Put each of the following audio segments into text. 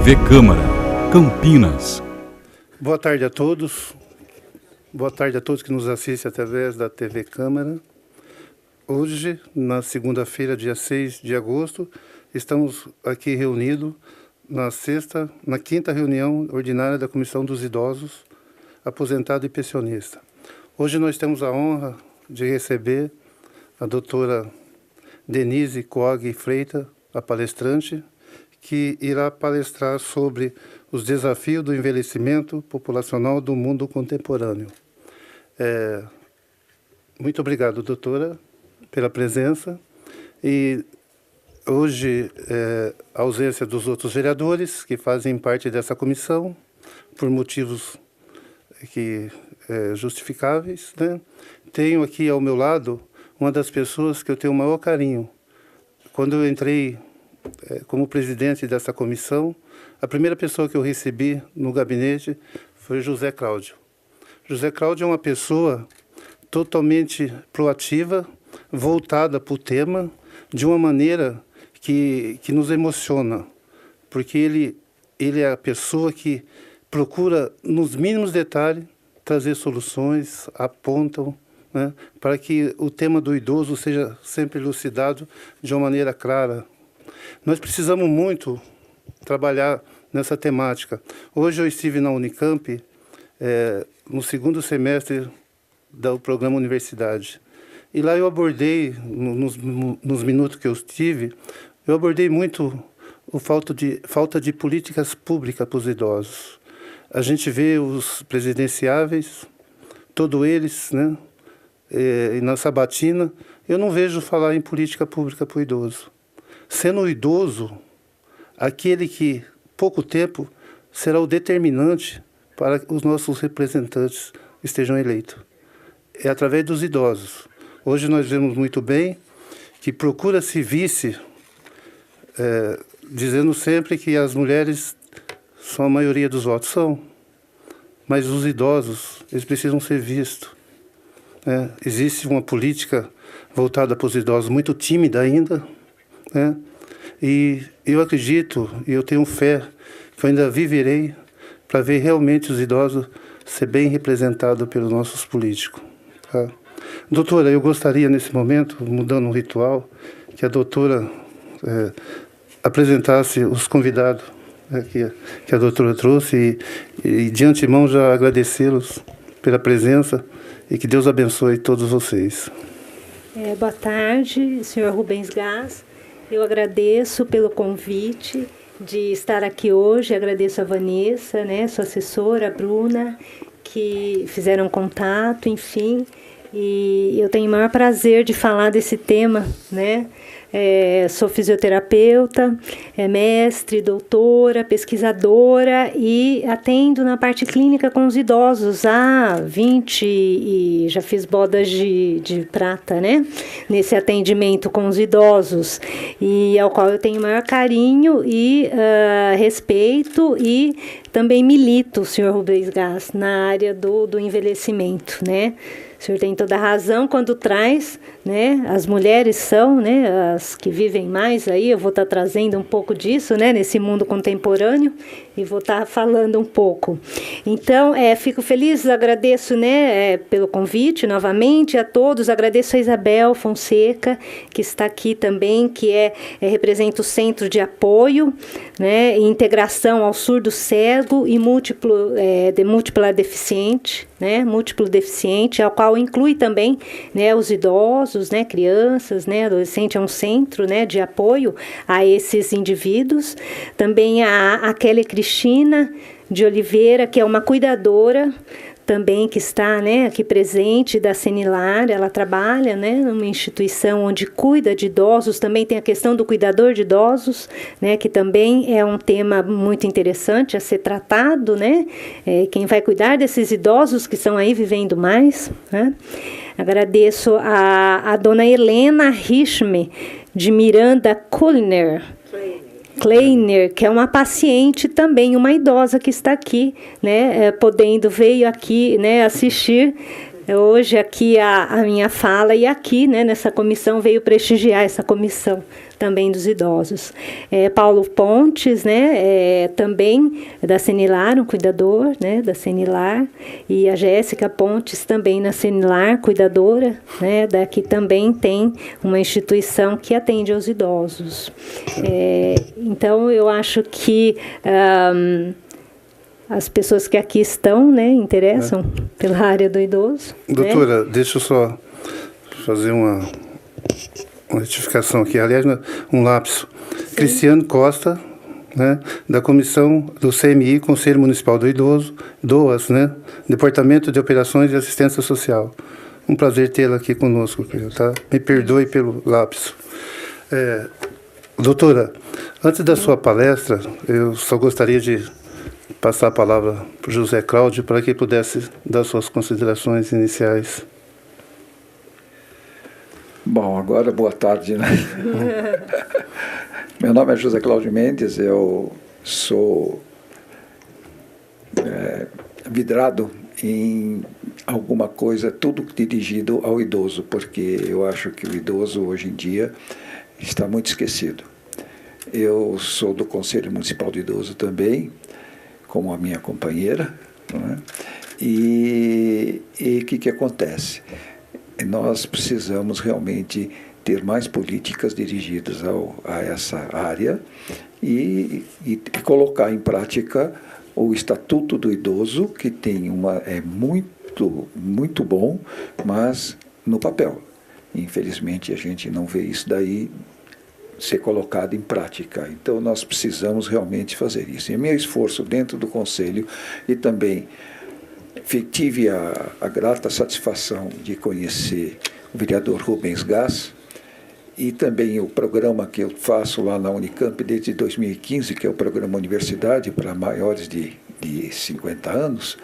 TV Câmara, Campinas. Boa tarde a todos. Boa tarde a todos que nos assistem através da TV Câmara. Hoje, na segunda-feira, dia 6 de agosto, estamos aqui reunidos na quinta reunião ordinária da Comissão dos Idosos, Aposentado e Pensionista. Hoje nós temos a honra de receber a doutora Denise Coag Freitas, a palestrante, que irá palestrar sobre os desafios do envelhecimento populacional do mundo contemporâneo. Muito obrigado, doutora, pela presença. E hoje, a ausência dos outros vereadores que fazem parte dessa comissão, por motivos justificáveis, né? Tenho aqui ao meu lado uma das pessoas que eu tenho o maior carinho. Quando eu entrei como presidente dessa comissão, a primeira pessoa que eu recebi no gabinete foi José Cláudio. José Cláudio é uma pessoa totalmente proativa, voltada para o tema, de uma maneira que nos emociona, porque ele é a pessoa que procura, nos mínimos detalhes, trazer soluções, apontam, né, para que o tema do idoso seja sempre elucidado de uma maneira clara. Nós precisamos muito trabalhar nessa temática. Hoje eu estive na Unicamp, no segundo semestre do programa Universidade. E lá eu abordei, nos minutos que eu estive, eu abordei muito a falta de políticas públicas para os idosos. A gente vê os presidenciáveis, todos eles, né? E na sabatina, eu não vejo falar em política pública para o idoso. Sendo o idoso aquele que, pouco tempo, será o determinante para que os nossos representantes estejam eleitos. É através dos idosos. Hoje nós vemos muito bem que procura-se vice, dizendo sempre que as mulheres são a maioria dos votos, são, mas os idosos, eles precisam ser vistos. Existe uma política voltada para os idosos muito tímida ainda, né? E eu acredito, e eu tenho fé, que eu ainda viverei para ver realmente os idosos ser bem representados pelos nossos políticos. Tá? Doutora, eu gostaria nesse momento, mudando um ritual, que a doutora apresentasse os convidados que a doutora trouxe e de antemão já agradecê-los pela presença e que Deus abençoe todos vocês. Boa tarde, senhor Rubens Gás. Eu agradeço pelo convite de estar aqui hoje, agradeço a Vanessa, né, sua assessora, a Bruna, que fizeram contato, enfim, e eu tenho o maior prazer de falar desse tema, né? Sou fisioterapeuta, mestre, doutora, pesquisadora e atendo na parte clínica com os idosos há 20 e já fiz bodas de prata, né? Nesse atendimento com os idosos e ao qual eu tenho o maior carinho e respeito e também milito, senhor Rubens Gás, na área do envelhecimento, né? O senhor tem toda a razão quando traz, né? As mulheres são, né, as que vivem mais aí. Eu vou estar trazendo um pouco disso, né, nesse mundo contemporâneo e vou estar falando um pouco. Então, fico feliz, agradeço, né, pelo convite novamente a todos. Agradeço a Isabel Fonseca, que está aqui também, que representa o Centro de Apoio, né, e Integração ao Surdo Cego e Múltipla Deficiente, né, múltiplo deficiente, ao qual inclui também, né, os idosos, né, crianças, né, adolescente, é um centro, né, de apoio a esses indivíduos. Também a Kelly Cristina de Oliveira, que é uma cuidadora também que está, né, aqui presente da Senilar. Ela trabalha, né, numa instituição onde cuida de idosos. Também tem a questão do cuidador de idosos, né, que também é um tema muito interessante a ser tratado, né, quem vai cuidar desses idosos que estão aí vivendo mais, né? Agradeço a dona Helena Richme de Miranda Kleiner, que é uma paciente também, uma idosa que está aqui, né, veio aqui, né, assistir hoje aqui a minha fala e aqui, né, nessa comissão, veio prestigiar essa comissão também dos idosos. Paulo Pontes, né, também da Senilar, um cuidador, né, da Senilar, e a Jéssica Pontes também na Senilar, cuidadora, né, daqui também tem uma instituição que atende aos idosos. Então, eu acho que as pessoas que aqui estão, né, interessam pela área do idoso. Doutora, né? Deixa eu só fazer uma retificação aqui. Aliás, um lapso. Sim. Cristiano Costa, né, da Comissão do CMI, Conselho Municipal do Idoso, DOAS, né, Departamento de Operações e Assistência Social. Um prazer tê-la aqui conosco, tá? Me perdoe pelo lapso. Doutora, antes da sua palestra, eu só gostaria de passar a palavra para o José Cláudio para que pudesse dar suas considerações iniciais. Bom, agora boa tarde, né? Meu nome é José Cláudio Mendes, eu sou vidrado em alguma coisa, tudo dirigido ao idoso, porque eu acho que o idoso hoje em dia está muito esquecido. Eu sou do Conselho Municipal do Idoso também, como a minha companheira, não é? E o que acontece? Nós precisamos realmente ter mais políticas dirigidas a essa área e colocar em prática o Estatuto do Idoso, que tem muito bom, mas no papel. Infelizmente, a gente não vê isso daí ser colocado em prática. Então, nós precisamos realmente fazer isso. E meu esforço dentro do Conselho, e também tive a grata satisfação de conhecer o vereador Rubens Gás, e também o programa que eu faço lá na Unicamp desde 2015, que é o programa Universidade para maiores de 50 anos,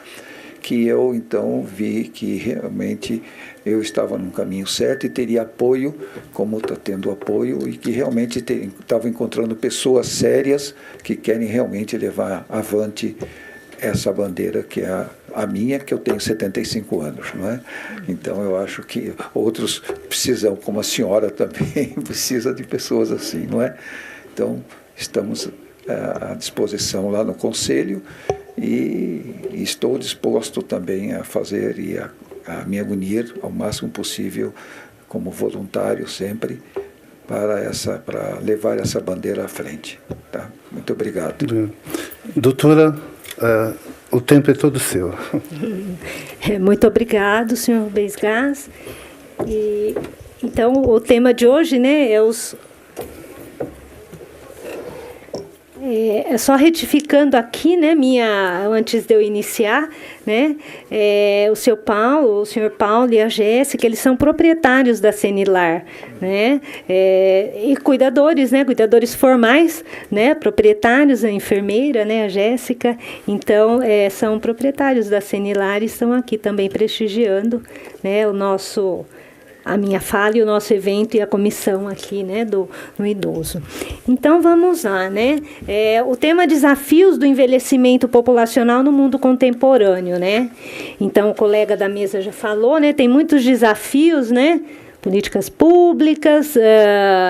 que eu então vi que realmente eu estava num caminho certo e teria apoio, como está tendo apoio, e que realmente estava encontrando pessoas sérias que querem realmente levar avante essa bandeira que é a minha, que eu tenho 75 anos, não é? Então eu acho que outros precisam, como a senhora também precisa de pessoas assim, não é? Então estamos à disposição lá no Conselho e estou disposto também a fazer e a me unir ao máximo possível como voluntário sempre para levar essa bandeira à frente, tá? Muito obrigado. Doutora, o tempo é todo seu. Muito obrigado, senhor Rubens Gás. Então, o tema de hoje, né, só retificando aqui, né, antes de eu iniciar, né, o senhor Paulo e a Jéssica, eles são proprietários da Senilar, né, e cuidadores, né, cuidadores formais, né, proprietários, a enfermeira, né, a Jéssica, então, são proprietários da Senilar e estão aqui também prestigiando, né, a minha fala e o nosso evento e a comissão aqui, né, no idoso. Então, vamos lá, né? O tema desafios do envelhecimento populacional no mundo contemporâneo, né? Então, o colega da mesa já falou, né? Tem muitos desafios, né? Políticas públicas,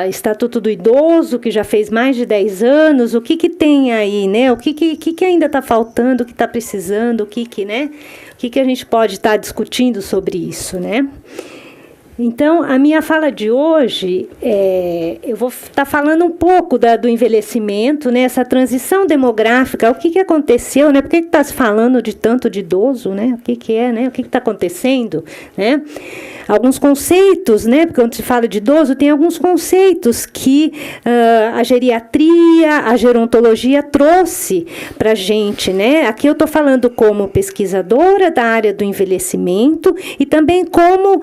Estatuto do Idoso, que já fez mais de 10 anos, o que tem aí, né? O que ainda está faltando, o que está precisando, né? O que a gente pode estar discutindo sobre isso, né? Então, a minha fala de hoje, eu vou estar falando um pouco do envelhecimento, né, essa transição demográfica, o que aconteceu, né, por que está se falando de tanto de idoso, né, o que é, né, o que está acontecendo, né, alguns conceitos, né, porque quando se fala de idoso, tem alguns conceitos que a geriatria, a gerontologia trouxe para a gente, né, aqui eu estou falando como pesquisadora da área do envelhecimento e também como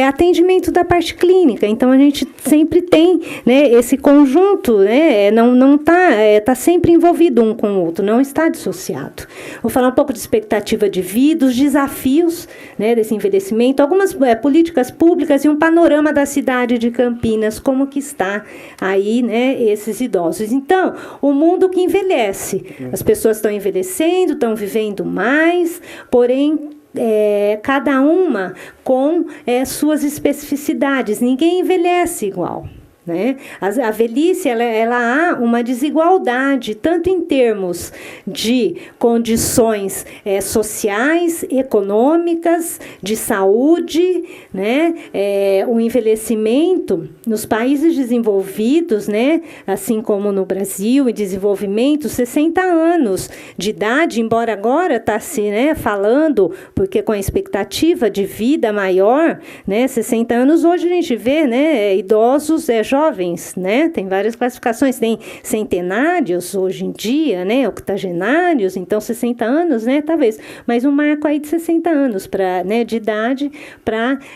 atendimento da parte clínica. Então, a gente sempre tem, né, esse conjunto, né, não está sempre envolvido um com o outro, não está dissociado. Vou falar um pouco de expectativa de vida, os desafios, né, desse envelhecimento, algumas políticas públicas e um panorama da cidade de Campinas, como que está aí, né, esses idosos. Então, o mundo que envelhece. As pessoas estão envelhecendo, estão vivendo mais, porém, cada uma com suas especificidades. Ninguém envelhece igual, né? A velhice, ela há uma desigualdade, tanto em termos de condições sociais, econômicas, de saúde, né? O envelhecimento nos países desenvolvidos, né? Assim como no Brasil, em desenvolvimento, 60 anos de idade, embora agora está se, né, falando, porque com a expectativa de vida maior, né? 60 anos, hoje a gente vê, né? Idosos, jovens, né? Tem várias classificações, tem centenários hoje em dia, né? Octogenários, então 60 anos, né? Talvez, mas um marco aí de 60 anos né, de idade,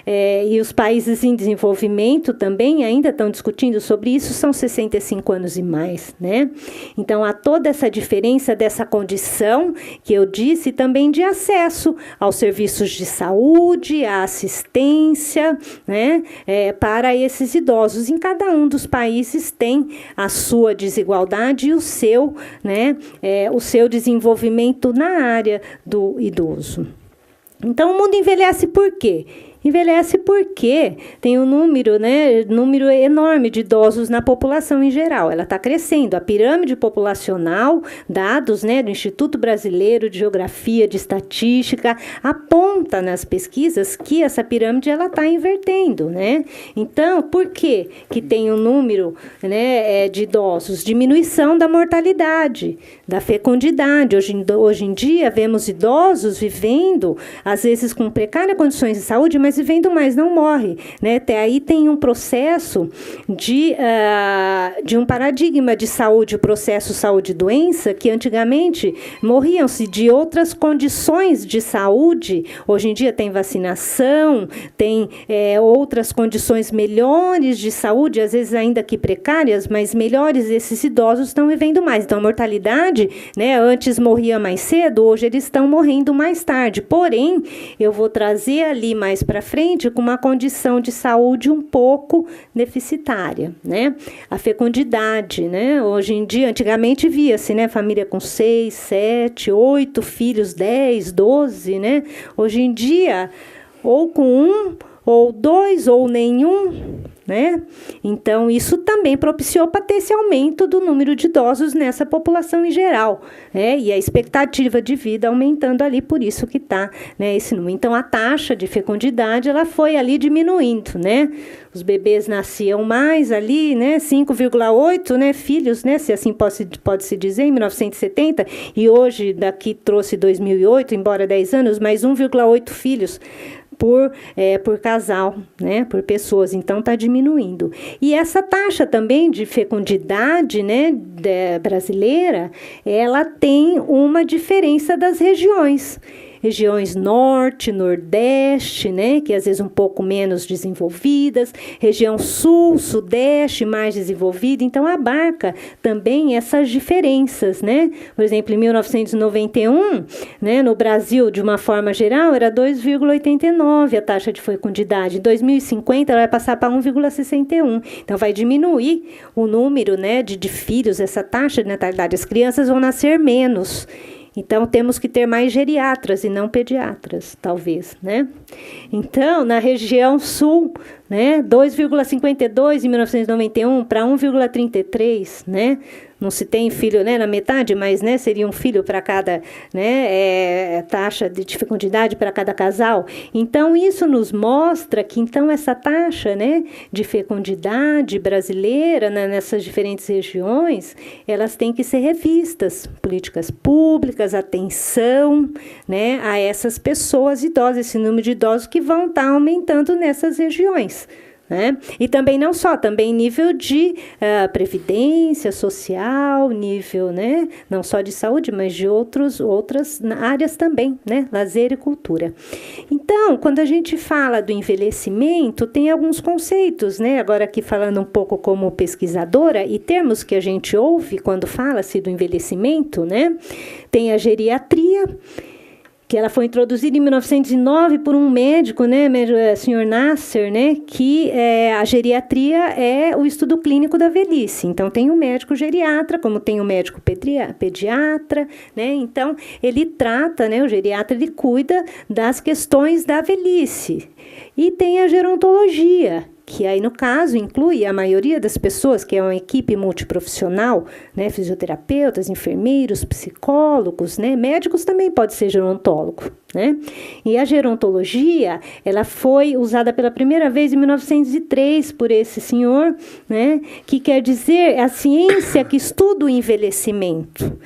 e os países em desenvolvimento também ainda estão discutindo sobre isso, são 65 anos e mais, né? Então, há toda essa diferença dessa condição que eu disse, também de acesso aos serviços de saúde, à assistência, né? Para esses idosos. Em cada um dos países tem a sua desigualdade e o seu, né, o seu desenvolvimento na área do idoso. Então, o mundo envelhece por quê? Envelhece porque tem um número enorme de idosos na população em geral. Ela está crescendo. A pirâmide populacional, dados, né, do Instituto Brasileiro de Geografia, de Estatística, aponta nas pesquisas que essa pirâmide está invertendo, né? Então, por que tem um número, né, de idosos? Diminuição da mortalidade, da fecundidade. Hoje em dia, vemos idosos vivendo, às vezes com precárias condições de saúde, mas vivendo mais, não morre, né? Até aí tem um processo de um paradigma de saúde, o processo saúde-doença, que antigamente morriam-se de outras condições de saúde. Hoje em dia tem vacinação, tem outras condições melhores de saúde, às vezes ainda que precárias, mas melhores. Esses idosos estão vivendo mais. Então, a mortalidade, né, antes morria mais cedo, hoje eles estão morrendo mais tarde. Porém, eu vou trazer ali mais para frente com uma condição de saúde um pouco deficitária, né? A fecundidade, né? Hoje em dia, antigamente via-se, né, família com 6, 7, 8 filhos, 10, 12, né? Hoje em dia, ou com 1, ou 2, ou nenhum, né? Então, isso também propiciou para ter esse aumento do número de idosos nessa população em geral, né? E a expectativa de vida aumentando ali, por isso que está, né, esse número. Então, a taxa de fecundidade, ela foi ali diminuindo, né? Os bebês nasciam mais ali, né? 5,8, né, filhos, né? Se assim pode-se dizer, em 1970, e hoje, daqui trouxe 2008, embora 10 anos, mais 1,8 filhos por casal, né, por pessoas. Então, está diminuindo. E essa taxa também de fecundidade, né, brasileira, ela tem uma diferença das regiões. Regiões norte, nordeste, né, que às vezes um pouco menos desenvolvidas, região sul, sudeste, mais desenvolvida. Então, abarca também essas diferenças, né? Por exemplo, em 1991, né, no Brasil, de uma forma geral, era 2,89 a taxa de fecundidade. Em 2050, ela vai passar para 1,61. Então, vai diminuir o número, né, de filhos, essa taxa de natalidade. As crianças vão nascer menos. Então, temos que ter mais geriatras e não pediatras, talvez, né? Então, na região sul, né, 2,52 em 1991 para 1,33, né? Não se tem filho, né, na metade, mas, né, seria um filho para cada, né, taxa de fecundidade para cada casal. Então, isso nos mostra que, então, essa taxa, né, de fecundidade brasileira, né, nessas diferentes regiões, elas têm que ser revistas. Políticas públicas, atenção, né, a essas pessoas idosas, esse número de idosos que vão estar aumentando nessas regiões. Né? E também não só, também nível de previdência social, nível, né, não só de saúde, mas de outras áreas também, né, lazer e cultura. Então, quando a gente fala do envelhecimento, tem alguns conceitos, né, agora aqui falando um pouco como pesquisadora, e termos que a gente ouve quando fala-se do envelhecimento, né, tem a geriatria, que ela foi introduzida em 1909 por um médico, né, senhor Nasser, né, que a geriatria é o estudo clínico da velhice. Então, tem o médico geriatra, como tem o médico pediatra, né, então, ele trata, né, o geriatra, ele cuida das questões da velhice. E tem a gerontologia, que aí, no caso, inclui a maioria das pessoas, que é uma equipe multiprofissional, né, fisioterapeutas, enfermeiros, psicólogos, né, médicos também pode ser gerontólogo, né? E a gerontologia, ela foi usada pela primeira vez em 1903 por esse senhor, né, que quer dizer a ciência que estuda o envelhecimento,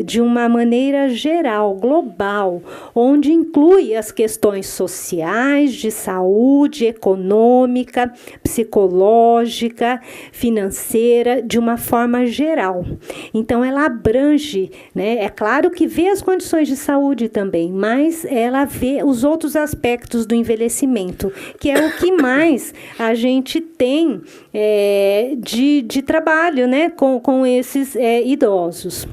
de uma maneira geral, global, onde inclui as questões sociais, de saúde, econômica, psicológica, financeira, de uma forma geral. Então, ela abrange, né? É claro que vê as condições de saúde também, mas ela vê os outros aspectos do envelhecimento, que é o que mais a gente tem de trabalho, né? com esses idosos.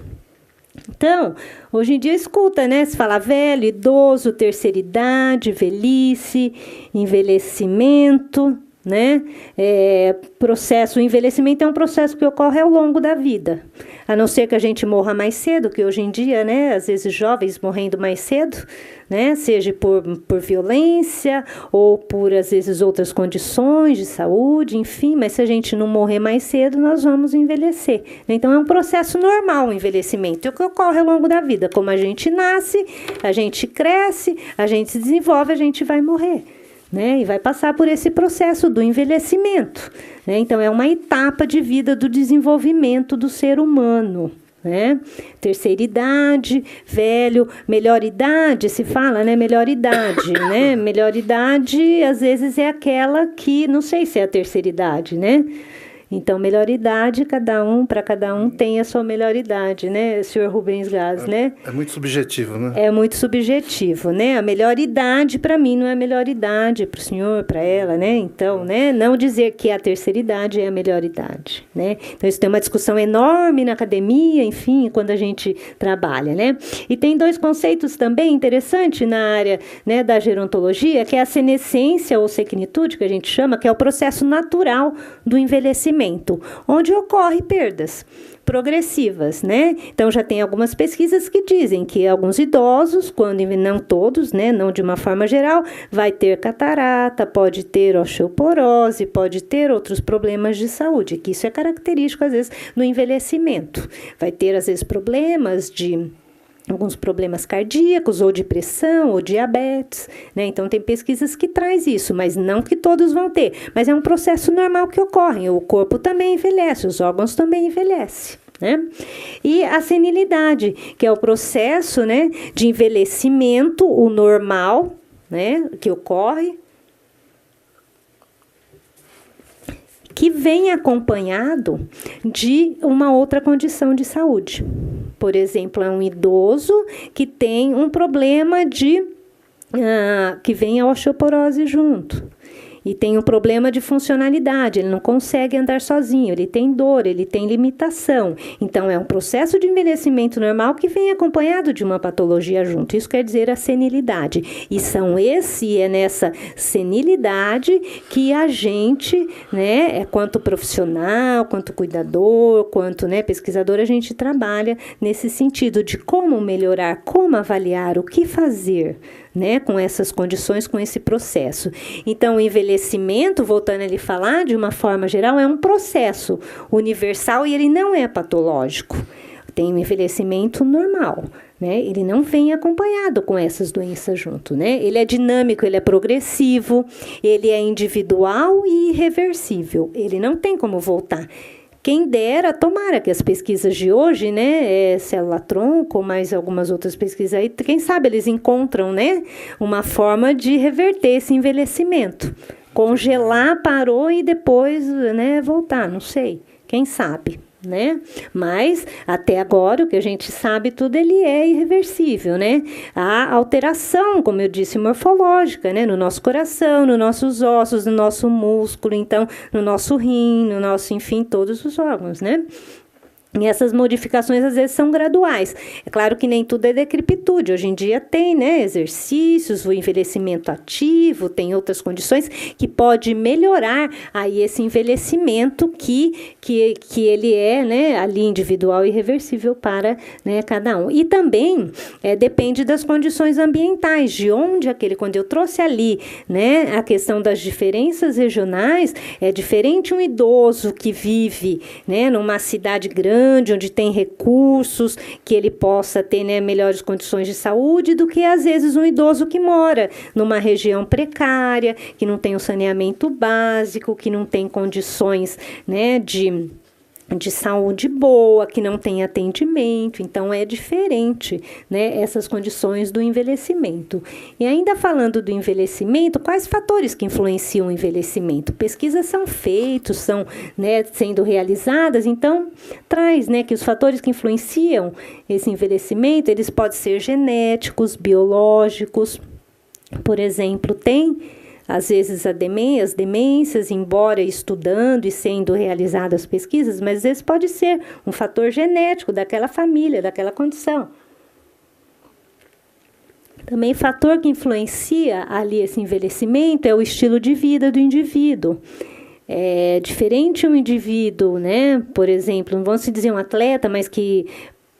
Então, hoje em dia escuta, né? Se fala velho, idoso, terceira idade, velhice, envelhecimento, né? O envelhecimento é um processo que ocorre ao longo da vida. A não ser que a gente morra mais cedo, que hoje em dia, né? Às vezes jovens morrendo mais cedo, né? Seja por violência ou por, às vezes, outras condições de saúde, enfim. Mas se a gente não morrer mais cedo, nós vamos envelhecer. Então, é um processo normal o envelhecimento. É o que ocorre ao longo da vida. Como a gente nasce, a gente cresce, a gente se desenvolve, a gente vai morrer, né? E vai passar por esse processo do envelhecimento, né? Então, é uma etapa de vida do desenvolvimento do ser humano, né? Terceira idade, velho, melhor idade, se fala, né? Melhor idade, né? Melhor idade, às vezes, é aquela que, não sei se é a terceira idade, né? Então, melhor idade, para cada um tem a sua melhor idade, né, senhor Rubens Gás, né? É muito subjetivo, né? É muito subjetivo, né? A melhor idade, para mim, não é a melhor idade para o senhor, para ela, né? Então, né, não dizer que a terceira idade é a melhor idade, né? Então, isso tem uma discussão enorme na academia, enfim, quando a gente trabalha, né? E tem dois conceitos também interessantes na área, né, da gerontologia, que é a senescência ou sequinitude, que a gente chama, que é o processo natural do envelhecimento, onde ocorrem perdas progressivas, né? Então, já tem algumas pesquisas que dizem que alguns idosos, quando não todos, né, não de uma forma geral, vai ter catarata, pode ter osteoporose, pode ter outros problemas de saúde, que isso é característico, às vezes, no envelhecimento. Vai ter, às vezes, alguns problemas cardíacos, ou de pressão, ou diabetes, né? Então, tem pesquisas que traz isso, mas não que todos vão ter. Mas é um processo normal que ocorre. O corpo também envelhece, os órgãos também envelhecem, né? E a senilidade, que é o processo, né, de envelhecimento, o normal, né, que ocorre, que vem acompanhado de uma outra condição de saúde. Por exemplo, é um idoso que tem um problema que vem a osteoporose junto. E tem um problema de funcionalidade, ele não consegue andar sozinho, ele tem dor, ele tem limitação. Então, é um processo de envelhecimento normal que vem acompanhado de uma patologia junto. Isso quer dizer a senilidade. E é nessa senilidade que a gente, né, quanto profissional, quanto cuidador, quanto, né, pesquisador, a gente trabalha nesse sentido de como melhorar, como avaliar, o que fazer, né, com essas condições, com esse processo. Então, o envelhecimento, voltando a ele falar de uma forma geral, é um processo universal e ele não é patológico. Tem um envelhecimento normal, né? Ele não vem acompanhado com essas doenças junto, né? Ele é dinâmico, ele é progressivo, ele é individual e irreversível. Ele não tem como voltar. Quem dera, tomara que as pesquisas de hoje, né, célula-tronco, mais algumas outras pesquisas aí, quem sabe eles encontram, né, uma forma de reverter esse envelhecimento. Congelar, parou e depois, né, voltar, não sei, quem sabe, né? Mas, até agora, o que a gente sabe tudo, ele é irreversível, né? Há alteração, como eu disse, morfológica, né? No nosso coração, nos nossos ossos, no nosso músculo, então, no nosso rim, no nosso, enfim, todos os órgãos, né? E essas modificações, às vezes, são graduais. É claro que nem tudo é decrepitude. Hoje em dia tem, né, exercícios, o envelhecimento ativo, tem outras condições que pode melhorar aí esse envelhecimento que ele é, né, ali individual e reversível para, né, cada um. E também depende das condições ambientais, de onde quando eu trouxe ali, né, a questão das diferenças regionais, é diferente um idoso que vive, né, numa cidade grande, onde tem recursos, que ele possa ter, né, melhores condições de saúde, do que, às vezes, um idoso que mora numa região precária, que não tem o saneamento básico, que não tem condições, né, de saúde boa, que não tem atendimento. Então, é diferente, né, essas condições do envelhecimento. E ainda falando do envelhecimento, quais fatores que influenciam o envelhecimento? Pesquisas são feitas, são, né, sendo realizadas, então, traz, né, que os fatores que influenciam esse envelhecimento, eles podem ser genéticos, biológicos. Por exemplo, tem às vezes as demências, embora estudando e sendo realizadas pesquisas, mas às vezes pode ser um fator genético daquela família, daquela condição. Também fator que influencia ali esse envelhecimento é o estilo de vida do indivíduo. É diferente um indivíduo, né, por exemplo, não vamos dizer um atleta, mas que,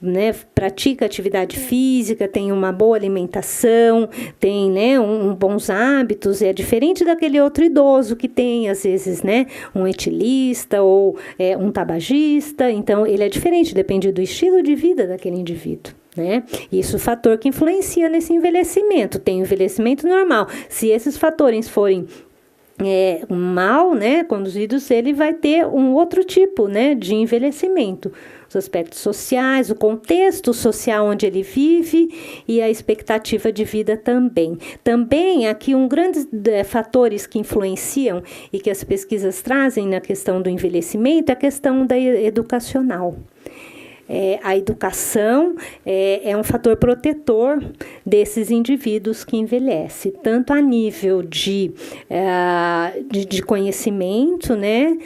né, pratica atividade física, tem uma boa alimentação, tem, né, bons hábitos, é diferente daquele outro idoso que tem, às vezes, né, um etilista ou um tabagista. Então, ele é diferente, depende do estilo de vida daquele indivíduo, né? Isso é o fator que influencia nesse envelhecimento. Tem o envelhecimento normal. Se esses fatores forem mal, né, conduzidos, ele vai ter um outro tipo, né, de envelhecimento. Os aspectos sociais, o contexto social onde ele vive e a expectativa de vida também. Também aqui grandes fatores que influenciam e que as pesquisas trazem na questão do envelhecimento é a questão educacional. A educação é um fator protetor desses indivíduos que envelhecem, tanto a nível de conhecimento, né?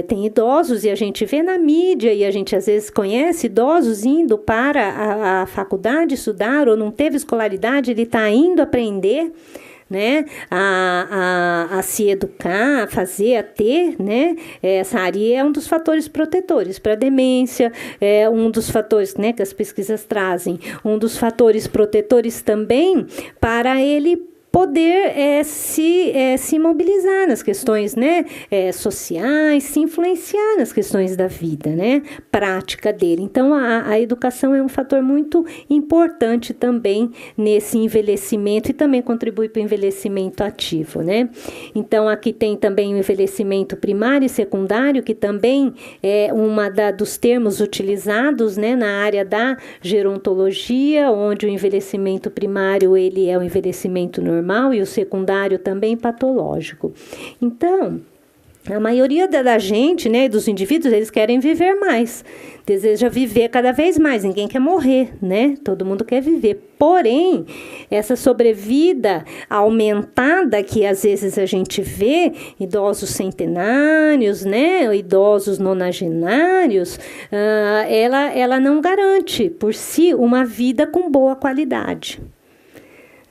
Tem idosos, e a gente vê na mídia, e a gente às vezes conhece idosos indo para a faculdade estudar, ou não teve escolaridade, ele está indo aprender, né, a se educar, a ter, né, essa área é um dos fatores protetores para a demência, é um dos fatores, né, que as pesquisas trazem, um dos fatores protetores também para ele poder se mobilizar nas questões, né, sociais, se influenciar nas questões da vida, né, prática dele. Então, a educação é um fator muito importante também nesse envelhecimento e também contribui para o envelhecimento ativo, né. Então, aqui tem também o envelhecimento primário e secundário, que também é dos termos utilizados, né, na área da gerontologia, onde o envelhecimento primário ele é o envelhecimento normal e o secundário também patológico. Então, a maioria da gente, né, dos indivíduos, eles querem viver mais, deseja viver cada vez mais, ninguém quer morrer, né? Todo mundo quer viver. Porém, essa sobrevida aumentada que às vezes a gente vê, idosos centenários, né, idosos nonagenários, ela não garante por si uma vida com boa qualidade.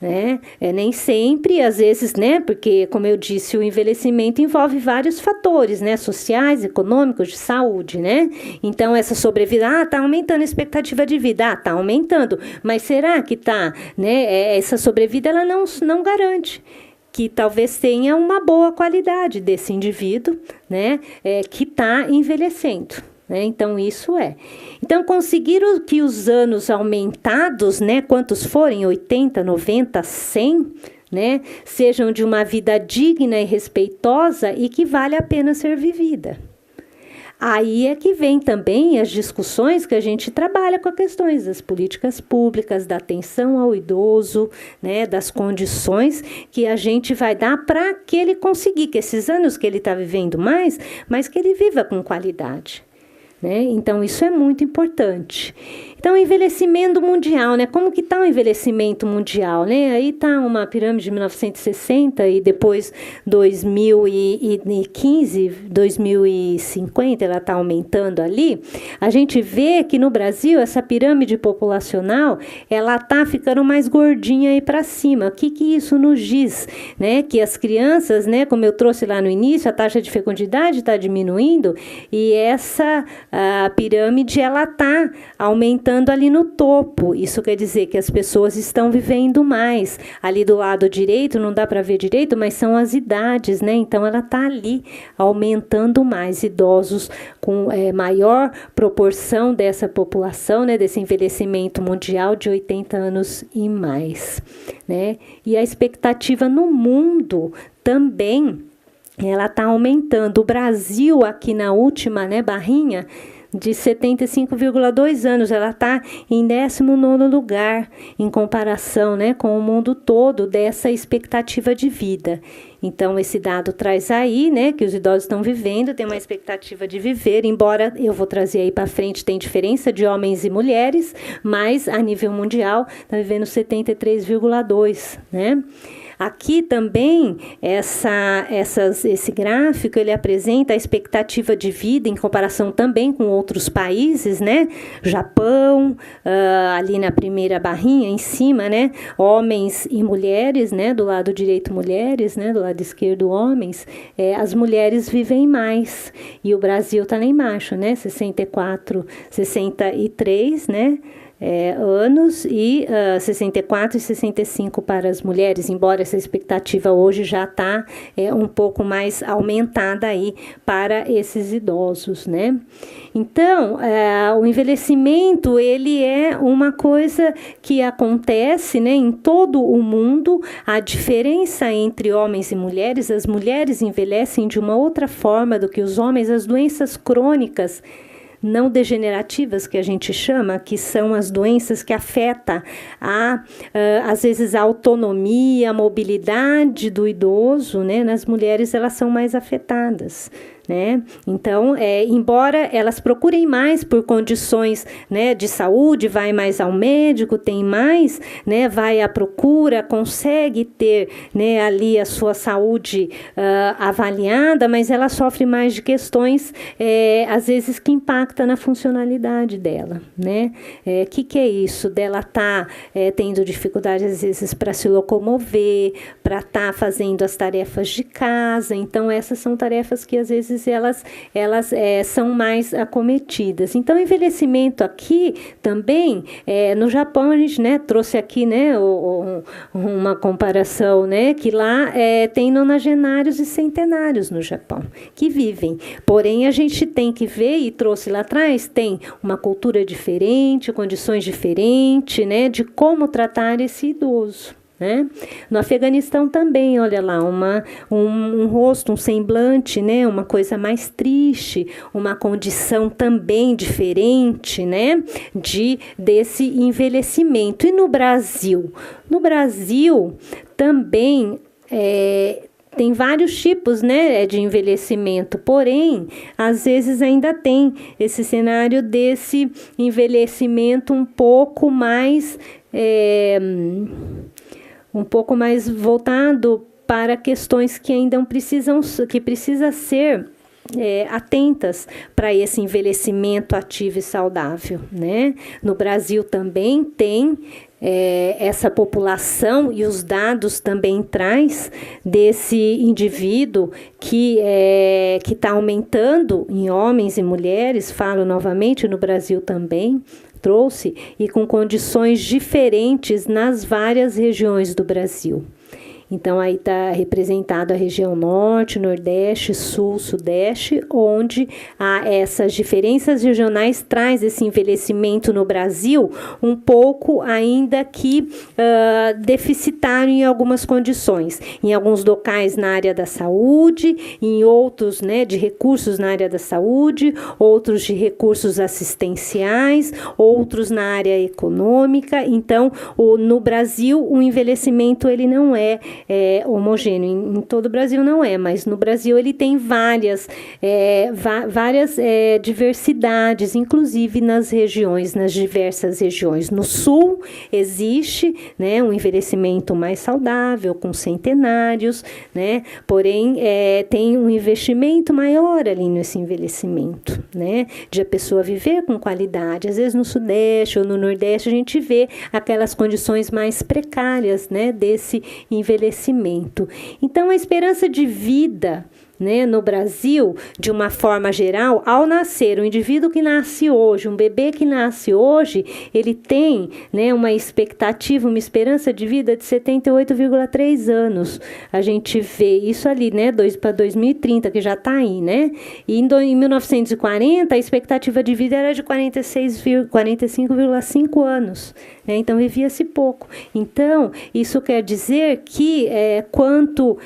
Né? Nem sempre, às vezes, né? Porque, como eu disse, o envelhecimento envolve vários fatores, né? Sociais, econômicos, de saúde, né? Então, essa sobrevida, tá aumentando a expectativa de vida, tá aumentando, mas será que tá, né? Essa sobrevida, ela não garante que talvez tenha uma boa qualidade desse indivíduo, né? Que está envelhecendo. Então, isso Então, conseguir que os anos aumentados, né, quantos forem, 80, 90, 100, né, sejam de uma vida digna e respeitosa e que vale a pena ser vivida. Aí é que vem também as discussões que a gente trabalha com as questões das políticas públicas, da atenção ao idoso, né, das condições que a gente vai dar para que ele consiga, que esses anos que ele está vivendo mas que ele viva com qualidade. Né? Então, isso é muito importante. Então, envelhecimento mundial, né? Como que está o envelhecimento mundial, né? Aí está uma pirâmide de 1960 e depois 2015, 2050, ela está aumentando ali. A gente vê que no Brasil, essa pirâmide populacional, ela está ficando mais gordinha aí para cima. O que isso nos diz, né? Que as crianças, né? Como eu trouxe lá no início, a taxa de fecundidade está diminuindo e essa pirâmide, ela está aumentando ali no topo. Isso quer dizer que as pessoas estão vivendo mais. Ali do lado direito, não dá para ver direito, mas são as idades, né? Então, ela está ali aumentando mais. Idosos com maior proporção dessa população, né? Desse envelhecimento mundial de 80 anos e mais, né? E a expectativa no mundo também, ela está aumentando. O Brasil, aqui na última, né, barrinha, de 75,2 anos, ela está em 19º lugar em comparação, né, com o mundo todo dessa expectativa de vida. Então, esse dado traz aí, né, que os idosos estão vivendo, tem uma expectativa de viver, embora eu vou trazer aí para frente, tem diferença de homens e mulheres, mas a nível mundial está vivendo 73,2, né? Aqui também, esse gráfico, ele apresenta a expectativa de vida em comparação também com outros países, né? Japão, ali na primeira barrinha, em cima, né? Homens e mulheres, né? Do lado direito, mulheres, né? Do lado esquerdo, homens. As mulheres vivem mais. E o Brasil está lá embaixo, né? 63, né? Anos e 64 e 65 para as mulheres, embora essa expectativa hoje já está um pouco mais aumentada aí para esses idosos, né? Então, o envelhecimento, ele é uma coisa que acontece, né, em todo o mundo. A diferença entre homens e mulheres, as mulheres envelhecem de uma outra forma do que os homens. As doenças crônicas não degenerativas, que a gente chama, que são as doenças que afetam, às vezes, a autonomia, a mobilidade do idoso, né? Nas mulheres, elas são mais afetadas, né? Então, embora elas procurem mais por condições, né, de saúde, vai mais ao médico, tem mais, né, vai à procura, consegue ter, né, ali a sua saúde avaliada, mas ela sofre mais de questões, às vezes, que impactam na funcionalidade dela, né? Que é isso? Dela tá tendo dificuldade, às vezes, para se locomover, para estar fazendo as tarefas de casa. Então, essas são tarefas que, às vezes, elas são mais acometidas. Então, o envelhecimento aqui também, no Japão, a gente, né, trouxe aqui, né, uma comparação, né, que lá tem nonagenários e centenários no Japão, que vivem. Porém, a gente tem que ver, e trouxe lá atrás, tem uma cultura diferente, condições diferentes, né, de como tratar esse idoso, né? No Afeganistão também, olha lá, um rosto, um semblante, né? Uma coisa mais triste, uma condição também diferente, né? Desse envelhecimento. E no Brasil? No Brasil também tem vários tipos, né, de envelhecimento, porém, às vezes ainda tem esse cenário desse envelhecimento um pouco mais voltado para questões que ainda precisa ser atentas para esse envelhecimento ativo e saudável, né? No Brasil também tem essa população, e os dados também traz desse indivíduo que está aumentando em homens e mulheres, falo novamente, no Brasil também trouxe, e com condições diferentes nas várias regiões do Brasil. Então, aí está representado a região norte, nordeste, sul, sudeste, onde essas diferenças regionais traz esse envelhecimento no Brasil um pouco ainda que deficitário em algumas condições. Em alguns locais na área da saúde, em outros, né, de recursos na área da saúde, outros de recursos assistenciais, outros na área econômica. Então, no Brasil, o envelhecimento ele não é homogêneo. Em todo o Brasil não é, mas no Brasil ele tem várias diversidades, inclusive nas regiões, nas diversas regiões. No Sul existe, né, um envelhecimento mais saudável, com centenários, né, porém tem um investimento maior ali nesse envelhecimento, né, de a pessoa viver com qualidade. Às vezes no Sudeste ou no Nordeste a gente vê aquelas condições mais precárias, né, desse envelhecimento. Então a esperança de vida, né, no Brasil, de uma forma geral, ao nascer, o indivíduo que nasce hoje, um bebê que nasce hoje, ele tem, né, uma expectativa, uma esperança de vida de 78,3 anos. A gente vê isso ali, né, para 2030, que já está aí, né? E em 1940, a expectativa de vida era de 45,5 anos. Né? Então, vivia-se pouco. Então, isso quer dizer que, quanto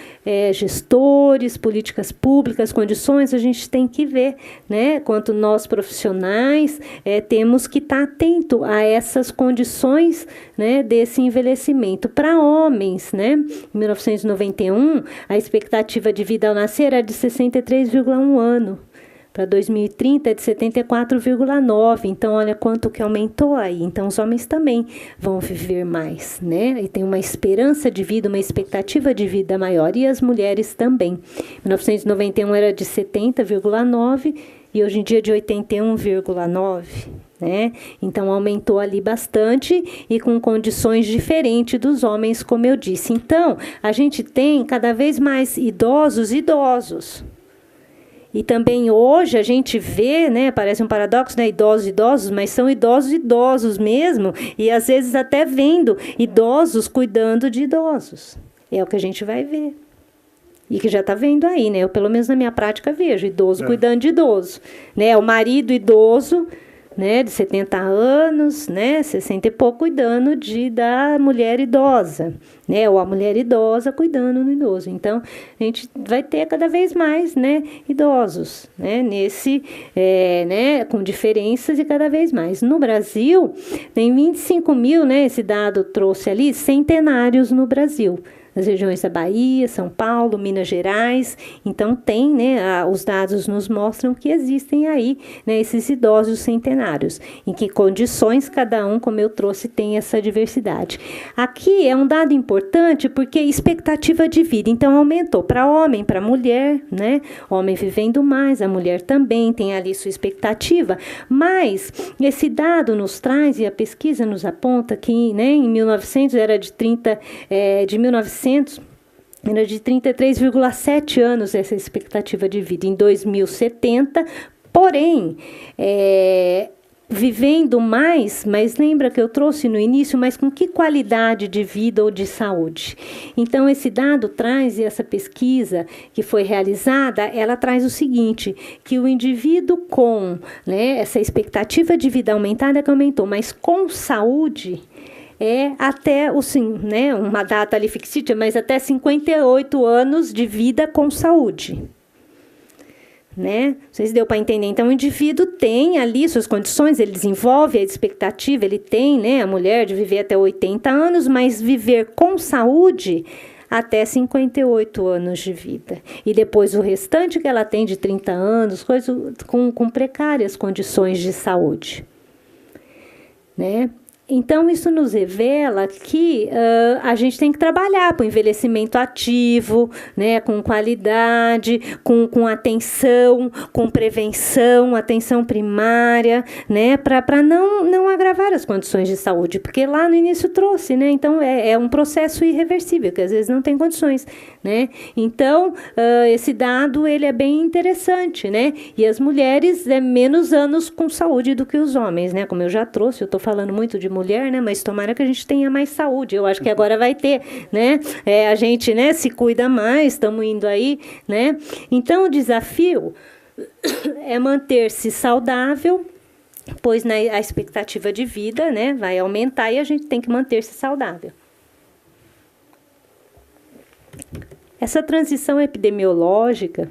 gestores, políticas públicas, condições, a gente tem que ver, né? Quanto nós profissionais temos que estar atento a essas condições, né, desse envelhecimento. Para homens, né, em 1991, a expectativa de vida ao nascer era de 63,1 ano. Para 2030 é de 74,9. Então, olha quanto que aumentou aí. Então, os homens também vão viver mais, né? E tem uma esperança de vida, uma expectativa de vida maior. E as mulheres também. Em 1991 era de 70,9 e hoje em dia de 81,9. Né? Então, aumentou ali bastante e com condições diferentes dos homens, como eu disse. Então, a gente tem cada vez mais idosos. E também hoje a gente vê, né, parece um paradoxo, né, idosos, mas são idosos mesmo, e às vezes até vendo idosos cuidando de idosos. É o que a gente vai ver. E que já está vendo aí, né? Eu, pelo menos na minha prática, vejo idoso cuidando de idoso. Né? O marido idoso, né, de 70 anos, né, 60 e pouco, cuidando da mulher idosa, né, ou a mulher idosa cuidando do idoso. Então, a gente vai ter cada vez mais, né, idosos, né, né, com diferenças e cada vez mais. No Brasil, tem 25 mil, né, esse dado trouxe ali, centenários no Brasil. Nas regiões da Bahia, São Paulo, Minas Gerais. Então, tem, né, os dados nos mostram que existem aí, né, esses idosos centenários. Em que condições cada um, como eu trouxe, tem essa diversidade. Aqui é um dado importante porque expectativa de vida. Então, aumentou para homem, para mulher, né? Homem vivendo mais, a mulher também tem ali sua expectativa. Mas esse dado nos traz, e a pesquisa nos aponta que, né, em 1900 era de 1900 era de 33,7 anos essa expectativa de vida. Em 2070, porém, vivendo mais, mas lembra que eu trouxe no início, mas com que qualidade de vida ou de saúde? Então, esse dado traz, e essa pesquisa que foi realizada, ela traz o seguinte, que o indivíduo com, né, essa expectativa de vida aumentada, que aumentou, mas com saúde, até, né, uma data ali fictícia, mas até 58 anos de vida com saúde. Né? Não sei se deu para entender. Então, o indivíduo tem ali suas condições, ele desenvolve a expectativa, ele tem, né, a mulher de viver até 80 anos, mas viver com saúde até 58 anos de vida. E depois o restante que ela tem de 30 anos, com precárias condições de saúde. Né? Então, isso nos revela que a gente tem que trabalhar para o envelhecimento ativo, né, com qualidade, com atenção, com prevenção, atenção primária, né, para não agravar as condições de saúde, porque lá no início trouxe, né, então é um processo irreversível, que às vezes não tem condições, né, então esse dado ele é bem interessante, né, e as mulheres menos anos com saúde do que os homens, né, como eu já trouxe, eu estou falando muito de mulher, né? Mas tomara que a gente tenha mais saúde. Eu acho que agora vai ter, né? A gente, né, se cuida mais, estamos indo aí, né? Então, o desafio é manter-se saudável, pois a expectativa de vida, né, vai aumentar e a gente tem que manter-se saudável. Essa transição epidemiológica,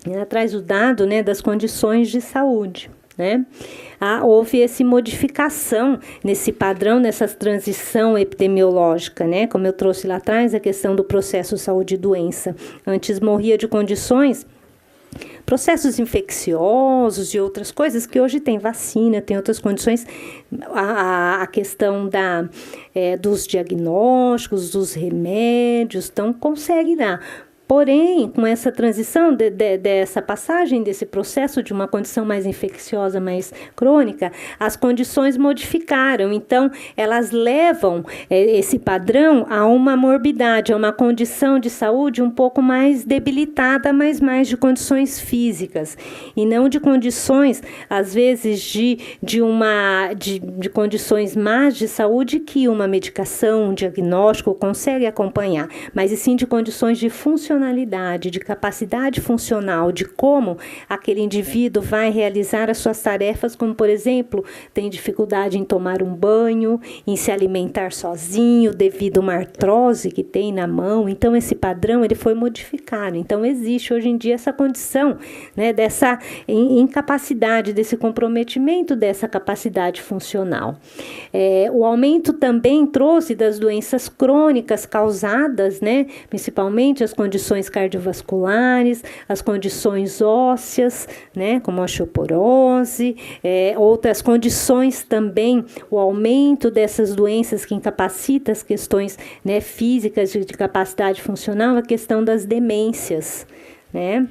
ela traz o dado, né, das condições de saúde. né? Houve essa modificação nesse padrão, nessa transição epidemiológica, né? Como eu trouxe lá atrás, a questão do processo saúde e doença. Antes morria de processos infecciosos e outras coisas, que hoje tem vacina, tem outras condições. A questão dos diagnósticos, dos remédios, então consegue dar. Porém, com essa transição dessa passagem desse processo de uma condição mais infecciosa, mais crônica, as condições modificaram. Então, elas levam esse padrão a uma morbidade, a uma condição de saúde um pouco mais debilitada, mas mais de condições físicas. E não de condições, às vezes, de condições más de saúde que uma medicação, um diagnóstico consegue acompanhar, mas e sim de condições de funcionalidade, de capacidade funcional, de como aquele indivíduo vai realizar as suas tarefas, como, por exemplo, tem dificuldade em tomar um banho, em se alimentar sozinho, devido a uma artrose que tem na mão. Então, esse padrão ele foi modificado. Então, existe hoje em dia essa condição, né, dessa incapacidade, desse comprometimento dessa capacidade funcional. O aumento também trouxe das doenças crônicas causadas, né, principalmente as condições cardiovasculares, as condições ósseas, né, como a osteoporose, outras condições também, o aumento dessas doenças que incapacitam as questões, né, físicas de capacidade funcional, a questão das demências, né?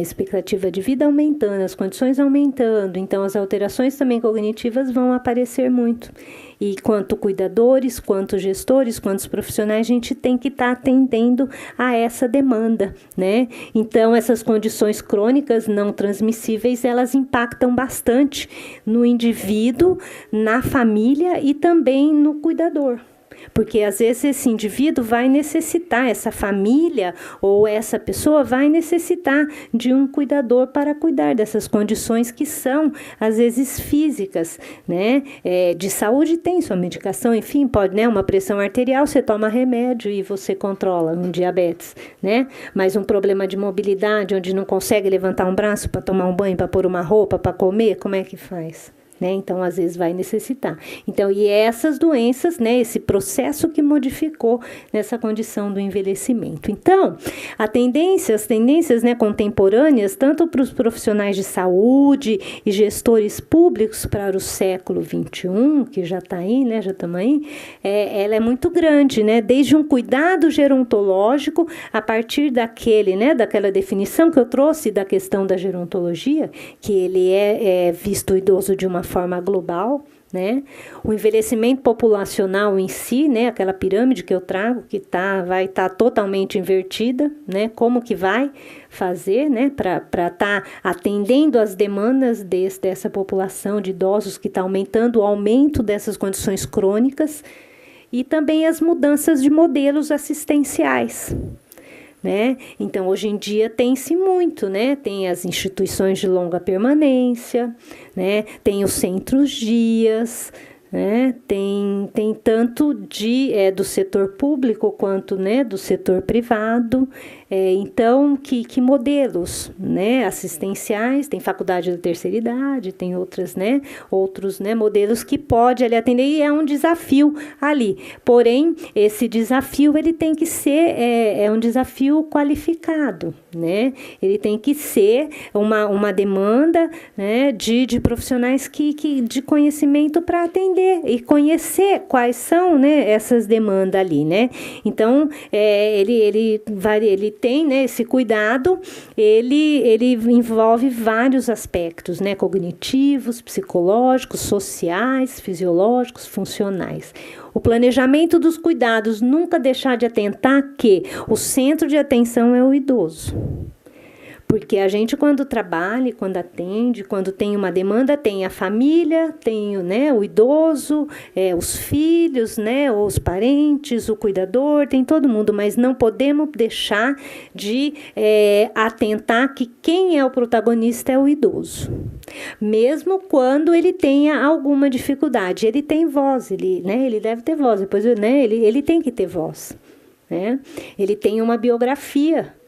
Expectativa de vida aumentando, as condições aumentando, então as alterações também cognitivas vão aparecer muito. E quanto cuidadores, quanto gestores, quantos profissionais, a gente tem que estar atendendo a essa demanda, né? Então, essas condições crônicas não transmissíveis, elas impactam bastante no indivíduo, na família e também no cuidador. Porque, às vezes, esse indivíduo vai necessitar, essa família ou essa pessoa vai necessitar de um cuidador para cuidar dessas condições que são, às vezes, físicas, né? De saúde tem sua medicação, enfim, pode, né? Uma pressão arterial, você toma remédio e você controla um diabetes, né? Mas um problema de mobilidade, onde não consegue levantar um braço para tomar um banho, para pôr uma roupa, para comer, como é que faz? Né? Então, às vezes, vai necessitar. Então, e essas doenças, né, esse processo que modificou nessa condição do envelhecimento. Então, as tendências, né, contemporâneas, tanto para os profissionais de saúde e gestores públicos para o século XXI, que já está aí, né, já estamos aí, ela é muito grande, né? Desde um cuidado gerontológico, a partir daquela definição que eu trouxe da questão da gerontologia, que ele é visto o idoso de uma forma global, né? O envelhecimento populacional em si, né? Aquela pirâmide que eu trago, que vai estar totalmente invertida, né? Como que vai fazer, né? Para estar atendendo às demandas dessa população de idosos que está aumentando, o aumento dessas condições crônicas e também as mudanças de modelos assistenciais. Né? Então, hoje em dia tem-se muito, né? Tem as instituições de longa permanência, né? Tem os centros-dias, né? Tem tanto do setor público quanto, né, do setor privado. Então, que modelos, né, assistenciais, tem faculdade da terceira idade, tem outros, né, modelos que pode ali atender, e é um desafio ali. Porém, esse desafio ele tem que ser um desafio qualificado, né? Ele tem que ser uma demanda, né, de profissionais de conhecimento para atender e conhecer quais são, né, essas demandas ali, né? Então, ele tem, né, esse cuidado, ele envolve vários aspectos, né, cognitivos, psicológicos, sociais, fisiológicos, funcionais. O planejamento dos cuidados, nunca deixar de atentar que o centro de atenção é o idoso. Porque a gente, quando trabalha, quando atende, quando tem uma demanda, tem a família, tem, né, o idoso, os filhos, né, os parentes, o cuidador, tem todo mundo, mas não podemos deixar de atentar que quem é o protagonista é o idoso. Mesmo quando ele tenha alguma dificuldade, ele tem voz, ele deve ter voz, depois, né, ele tem que ter voz, né? Ele tem uma biografia.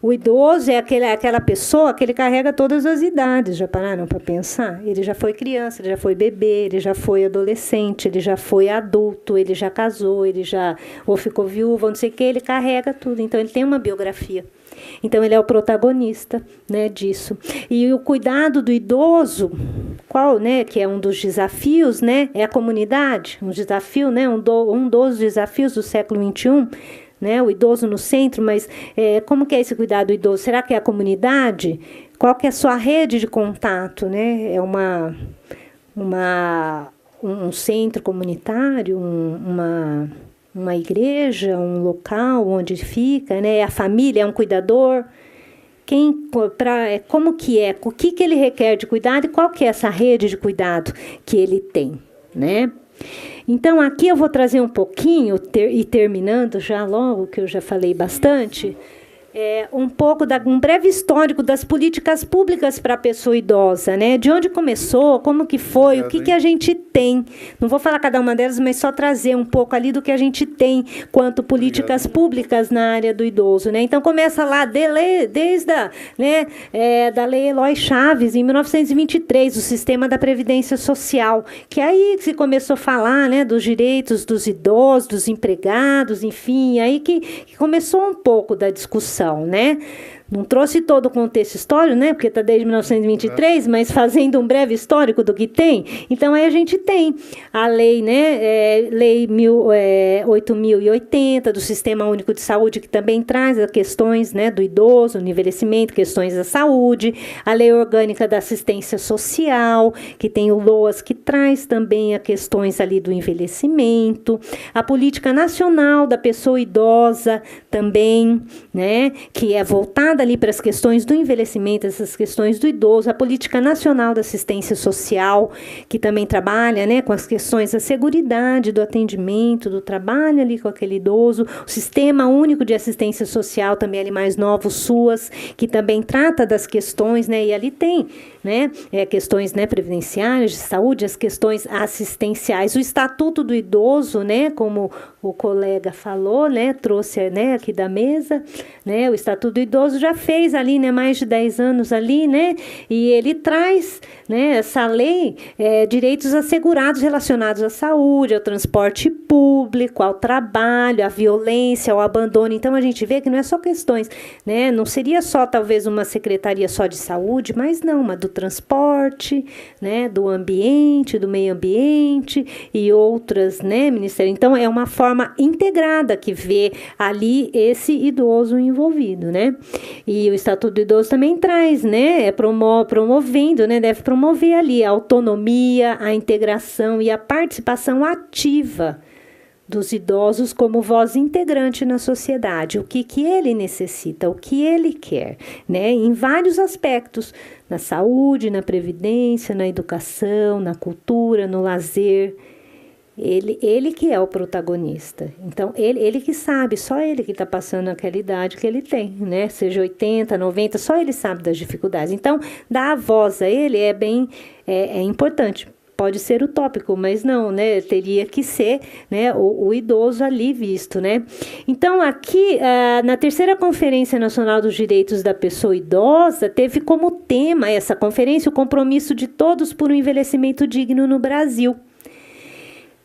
O idoso é aquela pessoa que ele carrega todas as idades. Já pararam para pensar? Ele já foi criança, ele já foi bebê, ele já foi adolescente, ele já foi adulto, ele já casou, ele já ou ficou viúvo, não sei o que, ele carrega tudo. Então, ele tem uma biografia. Então, ele é o protagonista, né, disso. E o cuidado do idoso, né, que é um dos desafios, né, é a comunidade. Um desafio, né, um dos desafios do século XXI, né, o idoso no centro, mas como que é esse cuidado do idoso? Será que é a comunidade? Qual que é a sua rede de contato? Né? É um centro comunitário, uma igreja, um local onde fica, né? É a família, é um cuidador? Como que é? O que ele requer de cuidado e qual que é essa rede de cuidado que ele tem, né? Então, aqui eu vou trazer um pouquinho, e terminando já logo, que eu já falei bastante, um breve histórico das políticas públicas para a pessoa idosa, né? De onde começou, como que foi, o que a gente tem. Não vou falar cada uma delas, mas só trazer um pouco ali do que a gente tem quanto políticas públicas na área do idoso, né? Então, começa lá desde da Lei Eloy Chaves, em 1923, o Sistema da Previdência Social, que aí se começou a falar, né, dos direitos dos idosos, dos empregados, enfim, aí que começou um pouco da discussão, né? Não trouxe todo o contexto histórico, né? Porque está desde 1923, mas fazendo um breve histórico do que tem. Então, aí a gente tem a lei, né? Lei 8.080, do Sistema Único de Saúde, que também traz as questões, né, do idoso, do envelhecimento, questões da saúde. A Lei Orgânica da Assistência Social, que tem o LOAS, que traz também as questões ali do envelhecimento. A Política Nacional da Pessoa Idosa também, né? Que é voltada ali para as questões do envelhecimento, essas questões do idoso, a Política Nacional da Assistência Social, que também trabalha, né, com as questões da seguridade, do atendimento, do trabalho ali com aquele idoso, o Sistema Único de Assistência Social, também ali mais novo, SUAS, que também trata das questões, né, e ali tem, né, questões, né, previdenciárias, de saúde, as questões assistenciais, o Estatuto do Idoso, né, como o colega falou, né, trouxe, né, aqui da mesa, né, o Estatuto do Idoso já fez ali, né, mais de 10 anos ali, né, e ele traz, né, essa lei, direitos assegurados relacionados à saúde, ao transporte público, ao trabalho, à violência, ao abandono. Então, a gente vê que não é só questões, né, não seria só, talvez, uma secretaria só de saúde, mas não, uma do transporte, né, do ambiente, do meio ambiente e outras, né, ministérios. Então, é uma forma integrada que vê ali esse idoso envolvido, né? E o Estatuto do Idoso também traz, né, promovendo, né, deve promover ali a autonomia, a integração e a participação ativa dos idosos como voz integrante na sociedade, o que ele necessita, o que ele quer, né, em vários aspectos, na saúde, na previdência, na educação, na cultura, no lazer. Ele que é o protagonista. Então, ele que sabe, só ele que está passando aquela idade que ele tem, né? Seja 80, 90, só ele sabe das dificuldades. Então, dar a voz a ele é importante. Pode ser utópico, mas não, né? Teria que ser, né, o idoso ali visto, né? Então, aqui, na terceira Conferência Nacional dos Direitos da Pessoa Idosa, teve como tema essa conferência o compromisso de todos por um envelhecimento digno no Brasil.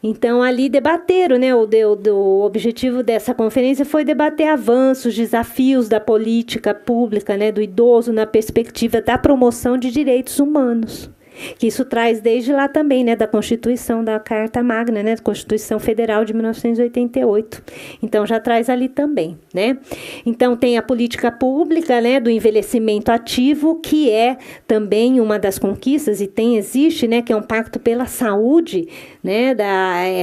Então, ali debateram, né, o objetivo dessa conferência foi debater avanços, desafios da política pública, né, do idoso na perspectiva da promoção de direitos humanos. Que isso traz desde lá também, né, da Constituição, da Carta Magna, né, da Constituição Federal de 1988. Então, já traz ali também, né. Então, tem a política pública, né, do envelhecimento ativo, que é também uma das conquistas, e existe, né, que é um pacto pela saúde, né,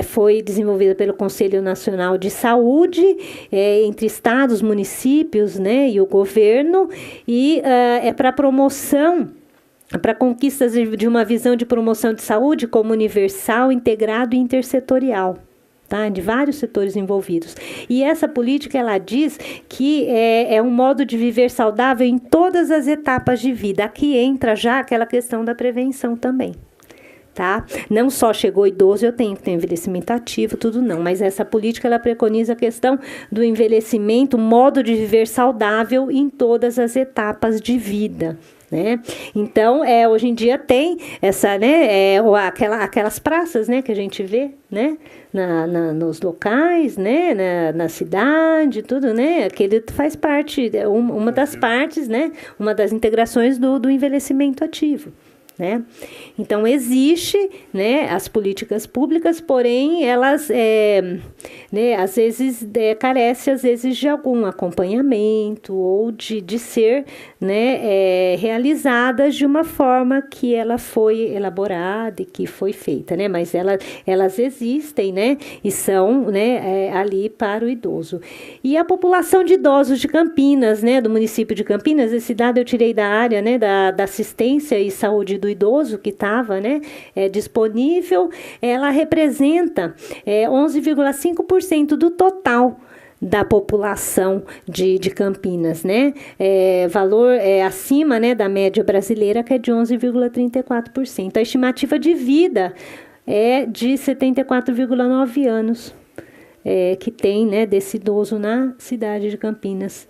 foi desenvolvida pelo Conselho Nacional de Saúde, entre estados, municípios, né, e o governo, e é para promoção, para conquistas de uma visão de promoção de saúde como universal, integrado e intersetorial, tá? De vários setores envolvidos. E essa política, ela diz que é um modo de viver saudável em todas as etapas de vida. Aqui entra já aquela questão da prevenção também, tá? Não só chegou idoso, eu tenho que ter envelhecimento ativo, tudo não, mas essa política, ela preconiza a questão do envelhecimento, modo de viver saudável em todas as etapas de vida, né? Então, hoje em dia tem essa, né, aquelas praças, né, que a gente vê, né, nos locais, né, na cidade, tudo, né, aquele faz parte, uma das partes, né, uma das integrações do envelhecimento ativo, né? Então, existe, né, as políticas públicas, porém, elas, né, às vezes, carecem, às vezes, de algum acompanhamento ou de ser, né, realizadas de uma forma que ela foi elaborada e que foi feita, né? Mas elas existem, né, e são, né, ali para o idoso. E a população de idosos de Campinas, né, do município de Campinas, esse dado eu tirei da área, né, da assistência e saúde do idoso que estava, né, disponível, ela representa 11,5% do total da população de Campinas, né? Valor acima, né, da média brasileira, que é de 11,34%. A estimativa de vida é de 74,9 anos. Que tem, né, desse idoso na cidade de Campinas.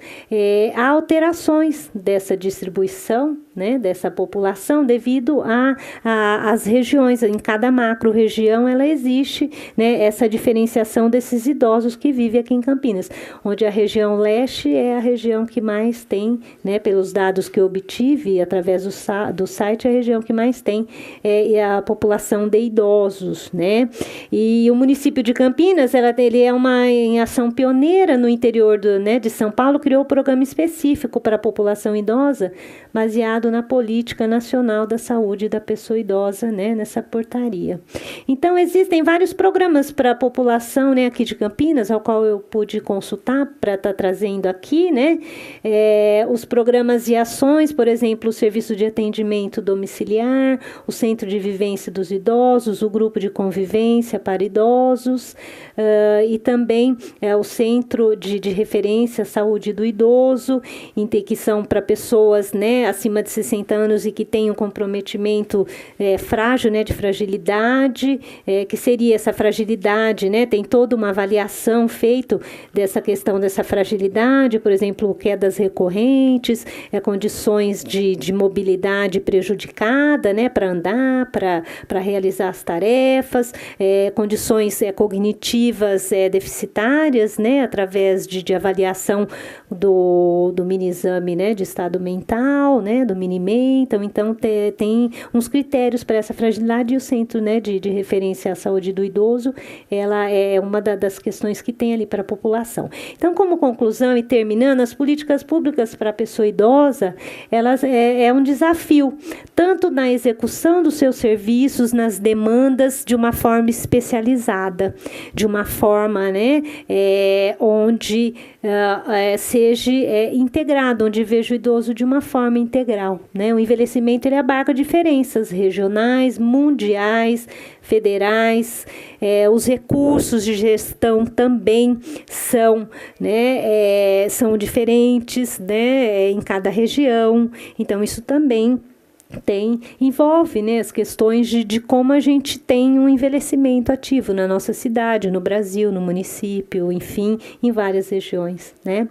Há alterações dessa distribuição, né, dessa população devido às regiões. Em cada macro-região ela existe, né, essa diferenciação desses idosos que vivem aqui em Campinas, onde a região leste é a região que mais tem, né, pelos dados que eu obtive através do site, a região que mais tem a população de idosos, né? E o município de Campinas, ele é uma em ação pioneira no interior de São Paulo, criou um programa específico para a população idosa, baseado na Política Nacional da Saúde da Pessoa Idosa, né, nessa portaria. Então, existem vários programas para a população, né, aqui de Campinas, ao qual eu pude consultar para estar trazendo aqui, né, os programas e ações, por exemplo, o Serviço de Atendimento Domiciliar, o Centro de Vivência dos Idosos, o Grupo de Convivência para Idosos, e também o Centro de Referência à Saúde do Idoso, que são para pessoas, né, acima de 60 anos e que têm um comprometimento frágil, né, de fragilidade, que seria essa fragilidade, né, tem toda uma avaliação feita dessa questão dessa fragilidade, por exemplo, quedas recorrentes, condições de mobilidade prejudicada, né, para andar, para realizar as tarefas, condições cognitivas deficitárias, né, através de avaliação do mini-exame, né, de estado mental, né, do Mini-Mental. Então, tem uns critérios para essa fragilidade, e o Centro, né, de Referência à Saúde do Idoso, ela é uma das questões que tem ali para a população. Então, como conclusão e terminando, as políticas públicas para a pessoa idosa, elas é um desafio, tanto na execução dos seus serviços, nas demandas, de uma forma especializada, de uma forma, né, onde seja integrado, onde veja o idoso de uma forma integral, né? O envelhecimento, ele abarca diferenças regionais, mundiais, federais, os recursos de gestão também são, né, são diferentes, né, em cada região. Então, isso também envolve, né, as questões de como a gente tem um envelhecimento ativo na nossa cidade, no Brasil, no município, enfim, em várias regiões, né?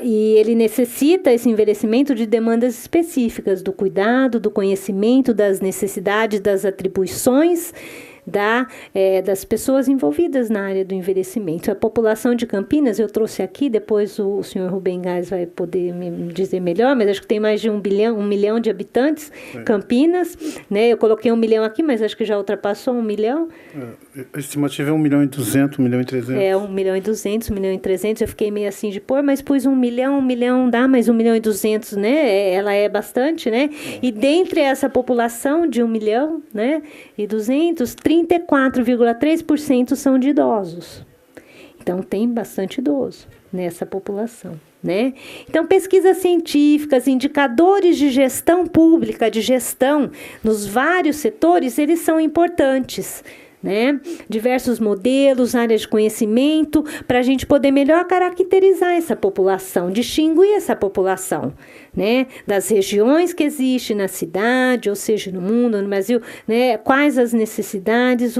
E ele necessita, esse envelhecimento, de demandas específicas do cuidado, do conhecimento, das necessidades, das atribuições das pessoas envolvidas na área do envelhecimento. A população de Campinas, eu trouxe aqui, depois o senhor Rubem Gás vai poder me dizer melhor, mas acho que tem mais de 1 milhão de habitantes, Campinas, né? Eu coloquei 1 milhão aqui, mas acho que já ultrapassou 1 milhão. A estimativa é 1.200.000, 1.300.000. 1.200.000, 1.300.000, eu fiquei meio assim de pôr, mas pus 1 milhão dá, mas 1.200.000, né? Ela é bastante, né? E dentre essa população de 1 milhão, né, e 200, 34,3% são de idosos. Então, tem bastante idoso nessa população, né? Então, pesquisas científicas, indicadores de gestão pública, de gestão nos vários setores, eles são importantes, né? Diversos modelos, áreas de conhecimento, para a gente poder melhor caracterizar essa população, distinguir essa população, né, das regiões que existem na cidade, ou seja, no mundo, no Brasil, né, quais as necessidades,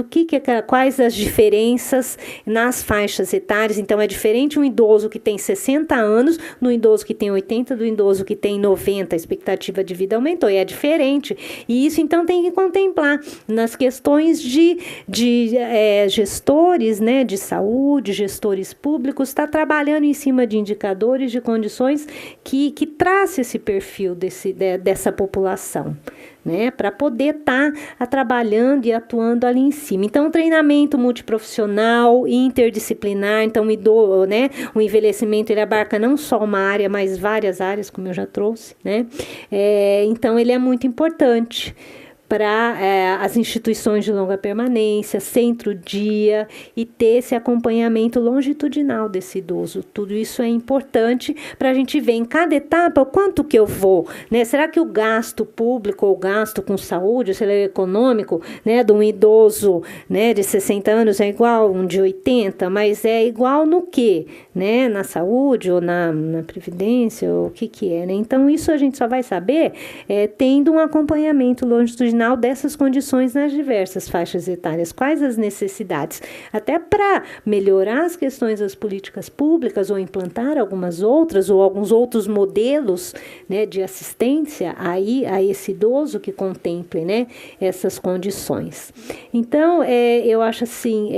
quais as diferenças nas faixas etárias. Então, é diferente um idoso que tem 60 anos, do idoso que tem 80, do idoso que tem 90, a expectativa de vida aumentou, e é diferente. E isso, então, tem que contemplar nas questões de gestores, né, de saúde, gestores públicos, está trabalhando em cima de indicadores, de condições que traça esse perfil dessa população, né, para poder estar trabalhando e atuando ali em cima. Então, treinamento multiprofissional, interdisciplinar, então né, o envelhecimento ele abarca não só uma área, mas várias áreas, como eu já trouxe, né? Então, ele é muito importante para as instituições de longa permanência, centro-dia, e ter esse acompanhamento longitudinal desse idoso. Tudo isso é importante para a gente ver em cada etapa o quanto que eu vou, né? Será que o gasto público ou o gasto com saúde, se ele é econômico, né, de um idoso, né, de 60 anos é igual a um de 80, mas é igual no quê? Né? Na saúde ou na previdência, ou o que é, né? Então, isso a gente só vai saber tendo um acompanhamento longitudinal dessas condições nas diversas faixas etárias. Quais as necessidades? Até para melhorar as questões das políticas públicas ou implantar algumas outras ou alguns outros modelos, né, de assistência aí a esse idoso que contemple, né, essas condições. Então, eu acho assim,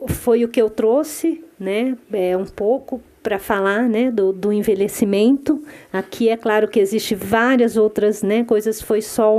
foi o que eu trouxe, né, um pouco para falar, né, do envelhecimento. Aqui é claro que existe várias outras, né, coisas, foi só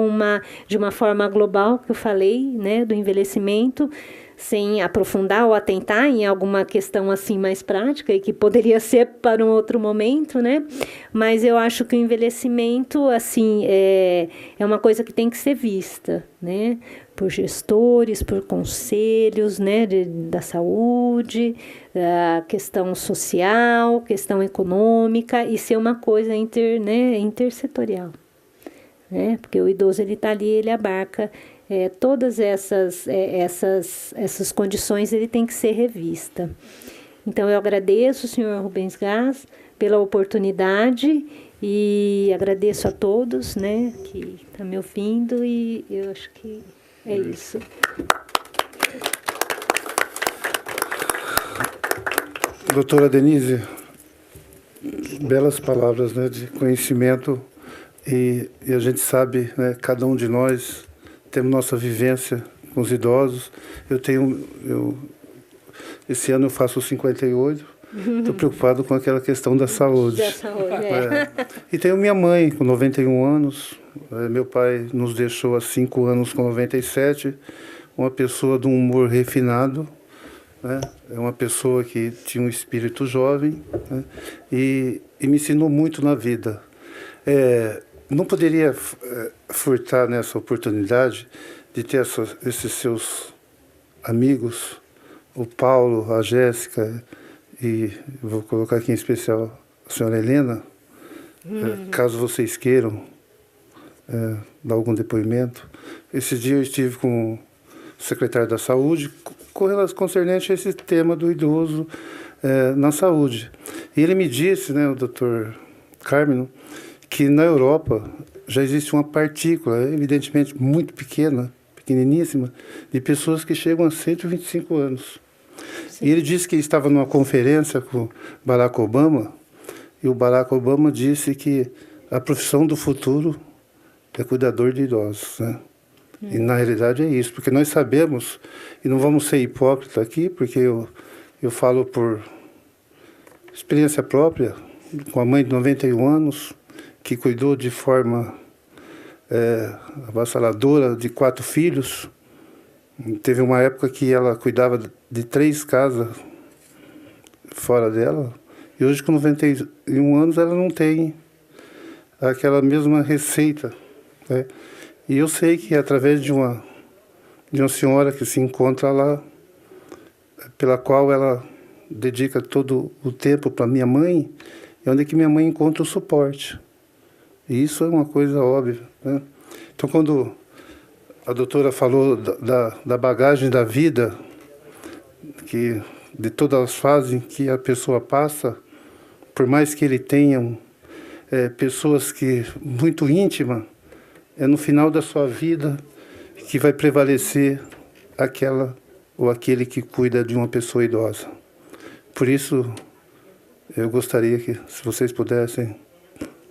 de uma forma global que eu falei, né, do envelhecimento, sem aprofundar ou atentar em alguma questão assim mais prática e que poderia ser para um outro momento, né? Mas eu acho que o envelhecimento, assim, é uma coisa que tem que ser vista, né? Por gestores, por conselhos, né, da saúde, a questão social, questão econômica, e ser uma coisa intersetorial, né? Porque o idoso ele está ali, ele abarca todas essas condições, ele tem que ser revista. Então, eu agradeço o senhor Rubens Gás pela oportunidade e agradeço a todos, né, que estão me ouvindo, e eu acho que é isso. Doutora Denise, belas palavras, né, de conhecimento, e a gente sabe, né, cada um de nós temos nossa vivência com os idosos. Esse ano eu faço 58, estou preocupado com aquela questão da saúde. E tenho minha mãe com 91 anos, meu pai nos deixou há 5 anos com 97, uma pessoa de um humor refinado, né? É uma pessoa que tinha um espírito jovem, né? E me ensinou muito na vida. Não poderia furtar nessa oportunidade de ter esses seus amigos, o Paulo, a Jéssica, e vou colocar aqui em especial a senhora Helena, caso vocês queiram dar algum depoimento. Esse dia eu estive com o secretário da Saúde concernente a esse tema do idoso na saúde. E ele me disse, né, o doutor Carmino, que na Europa já existe uma partícula, evidentemente muito pequeniníssima, de pessoas que chegam a 125 anos. Sim. E ele disse que estava numa conferência com o Barack Obama, e o Barack Obama disse que a profissão do futuro é cuidador de idosos, né? E na realidade é isso, porque nós sabemos, e não vamos ser hipócritas aqui, porque eu falo por experiência própria, com a mãe de 91 anos, que cuidou de forma avassaladora de 4 filhos. Teve uma época que ela cuidava de 3 casas fora dela, e hoje com 91 anos ela não tem aquela mesma receita, né? E eu sei que através de uma senhora que se encontra lá, pela qual ela dedica todo o tempo para minha mãe, é onde que minha mãe encontra o suporte. E isso é uma coisa óbvia, né? Então, quando a doutora falou da bagagem da vida, de todas as fases em que a pessoa passa, por mais que ele tenha pessoas que muito íntimas, é no final da sua vida que vai prevalecer aquela ou aquele que cuida de uma pessoa idosa. Por isso, eu gostaria que, se vocês pudessem,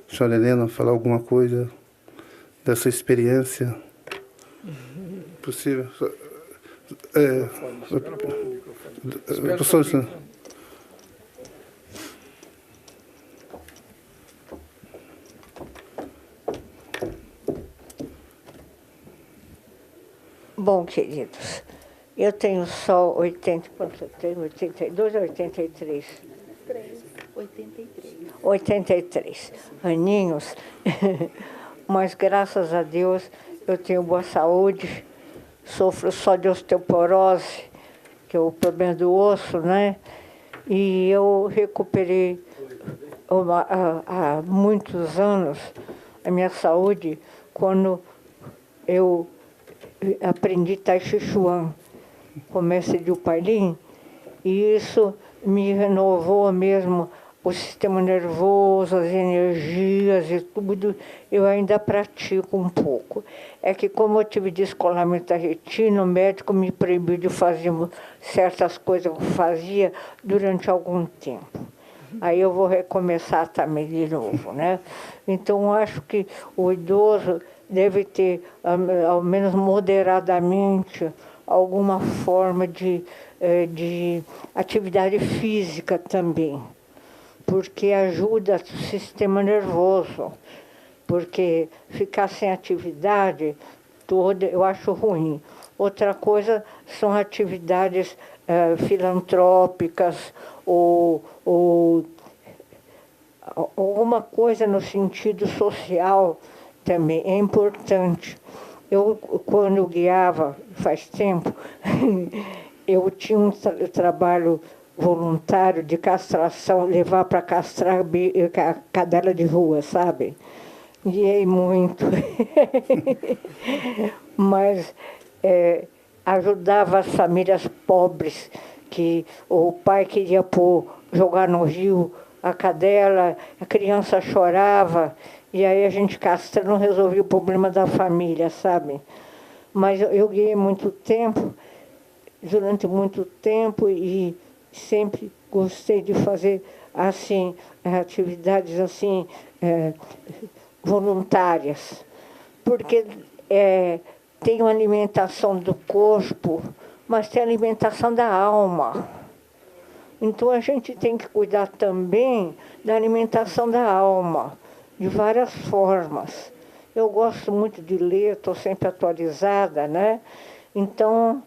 senhora Helena, falar alguma coisa dessa experiência possível. Professor, bom, queridos, eu tenho só 80, quanto eu tenho? 82 ou 83? 83 aninhos, mas graças a Deus eu tenho boa saúde, sofro só de osteoporose, que é o problema do osso, né? E eu recuperei há muitos anos a minha saúde quando eu aprendi Tai Chi Chuan, com o mestre de Upailim, e isso me renovou mesmo o sistema nervoso, as energias e tudo. Eu ainda pratico um pouco. É que como eu tive descolamento da retina, o médico me proibiu de fazer certas coisas que eu fazia durante algum tempo. Aí eu vou recomeçar também de novo, né? Então, eu acho que o idoso deve ter, ao menos moderadamente, alguma forma de atividade física também, porque ajuda o sistema nervoso, porque ficar sem atividade toda eu acho ruim. Outra coisa são atividades filantrópicas ou alguma coisa no sentido social também é importante. Eu, quando eu guiava, faz tempo, eu tinha um trabalho voluntário de castração, levar para castrar a cadela de rua, sabe? Guiei muito. Mas ajudava as famílias pobres, que o pai queria jogar no rio a cadela, a criança chorava, e aí a gente castrando resolvia o problema da família, sabe? Mas eu guiei muito tempo, durante muito tempo, e sempre gostei de fazer assim atividades assim voluntárias, porque tem uma alimentação do corpo, mas tem a alimentação da alma. Então a gente tem que cuidar também da alimentação da alma, de várias formas. Eu gosto muito de ler, estou sempre atualizada, né? Então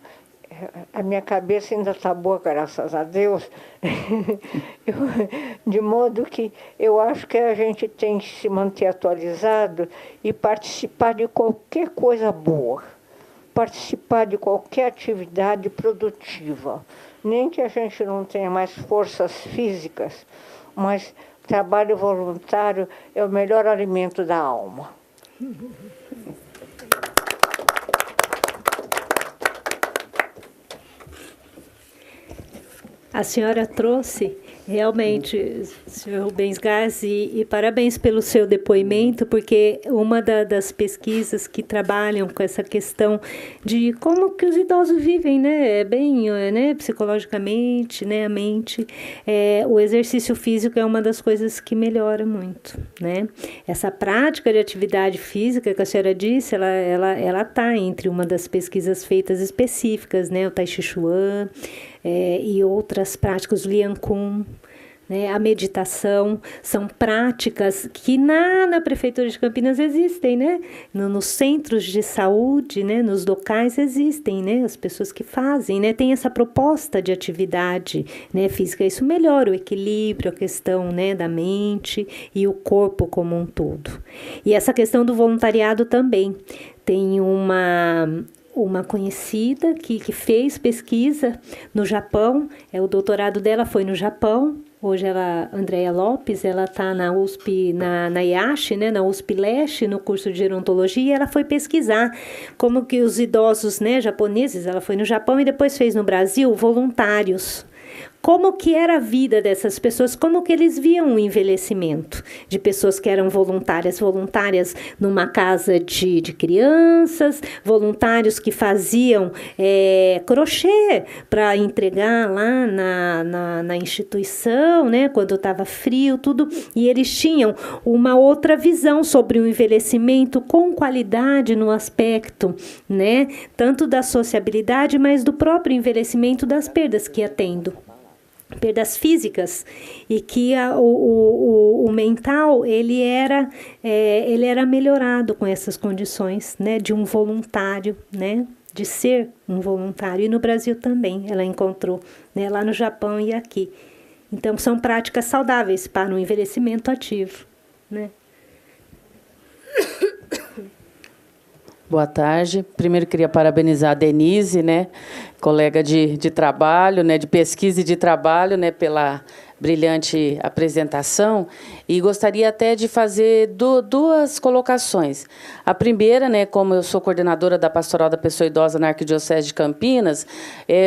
a minha cabeça ainda está boa, graças a Deus. De modo que eu acho que a gente tem que se manter atualizado e participar de qualquer coisa boa, participar de qualquer atividade produtiva. Nem que a gente não tenha mais forças físicas, mas trabalho voluntário é o melhor alimento da alma. A senhora trouxe, realmente, senhor Rubens Gás, e parabéns pelo seu depoimento, porque uma das pesquisas que trabalham com essa questão de como que os idosos vivem, né, bem, né, psicologicamente, né, a mente, o exercício físico é uma das coisas que melhora muito, né. Essa prática de atividade física que a senhora disse, ela está entre uma das pesquisas feitas específicas, né, o Tai Chi Chuan, e outras práticas, o Lian Kun, né, a meditação, são práticas que na Prefeitura de Campinas existem, né? Nos centros de saúde, né, nos locais existem, né, as pessoas que fazem, né, tem essa proposta de atividade, né, física. Isso melhora o equilíbrio, a questão, né, da mente e o corpo como um todo. E essa questão do voluntariado também. Tem uma conhecida que fez pesquisa no Japão, o doutorado dela foi no Japão. Hoje Andréia Lopes, ela está na USP, na IASH, né, na USP Leste, no curso de gerontologia, e ela foi pesquisar como que os idosos, né, japoneses, ela foi no Japão e depois fez no Brasil voluntários, como que era a vida dessas pessoas, como que eles viam o envelhecimento de pessoas que eram voluntárias numa casa de crianças, voluntários que faziam crochê para entregar lá na instituição, né, quando estava frio, tudo, e eles tinham uma outra visão sobre o envelhecimento com qualidade no aspecto, né, tanto da sociabilidade, mas do próprio envelhecimento das perdas que ia tendo. Perdas físicas, e que o mental ele era melhorado com essas condições, né, de um voluntário, né, de ser um voluntário. E no Brasil também ela encontrou, né, lá no Japão e aqui. Então são práticas saudáveis para um envelhecimento ativo, né? Boa tarde. Primeiro queria parabenizar a Denise, né, colega de trabalho, né, de pesquisa e de trabalho, né, pela brilhante apresentação, e gostaria até de fazer duas colocações. A primeira, né, como eu sou coordenadora da Pastoral da Pessoa Idosa na Arquidiocese de Campinas,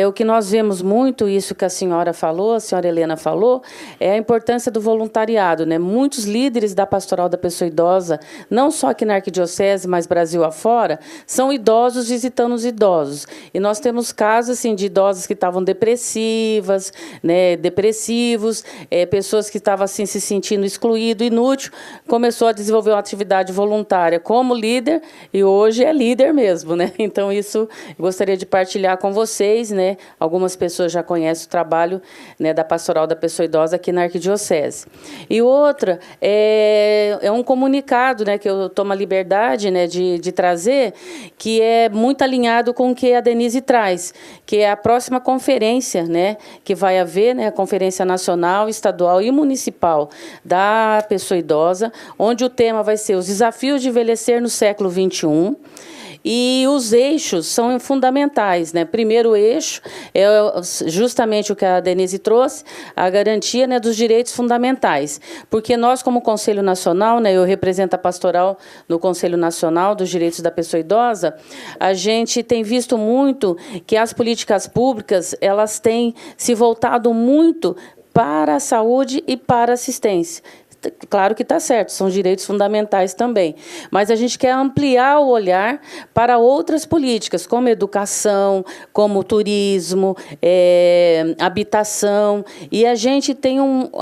o que nós vemos muito, isso que a senhora falou, a senhora Helena falou, é a importância do voluntariado, né? Muitos líderes da Pastoral da Pessoa Idosa, não só aqui na Arquidiocese, mas Brasil afora, são idosos visitando os idosos. E nós temos casos assim, de idosos que estavam depressivas, né, depressivos, pessoas que estavam assim, se sentindo excluído, inútil, começou a desenvolver uma atividade voluntária como líder, e hoje é líder mesmo, né? Então, isso eu gostaria de partilhar com vocês, né? Algumas pessoas já conhecem o trabalho, né, da Pastoral da Pessoa Idosa aqui na Arquidiocese. E outra, é um comunicado, né, que eu tomo a liberdade, né, de trazer, que é muito alinhado com o que a Denise traz, que é a próxima conferência, né, que vai haver, né, a Conferência Nacional, Estadual e Municipal da Pessoa Idosa, onde o tema vai ser os desafios de envelhecer no século XXI. E os eixos são fundamentais, né? Primeiro eixo é justamente o que a Denise trouxe, a garantia, né, dos direitos fundamentais. Porque nós, como Conselho Nacional, né, eu represento a pastoral no Conselho Nacional dos Direitos da Pessoa Idosa, a gente tem visto muito que as políticas públicas, elas têm se voltado muito para a saúde e para a assistência. Claro que está certo, são direitos fundamentais também. Mas a gente quer ampliar o olhar para outras políticas, como educação, como turismo, habitação. E a gente tem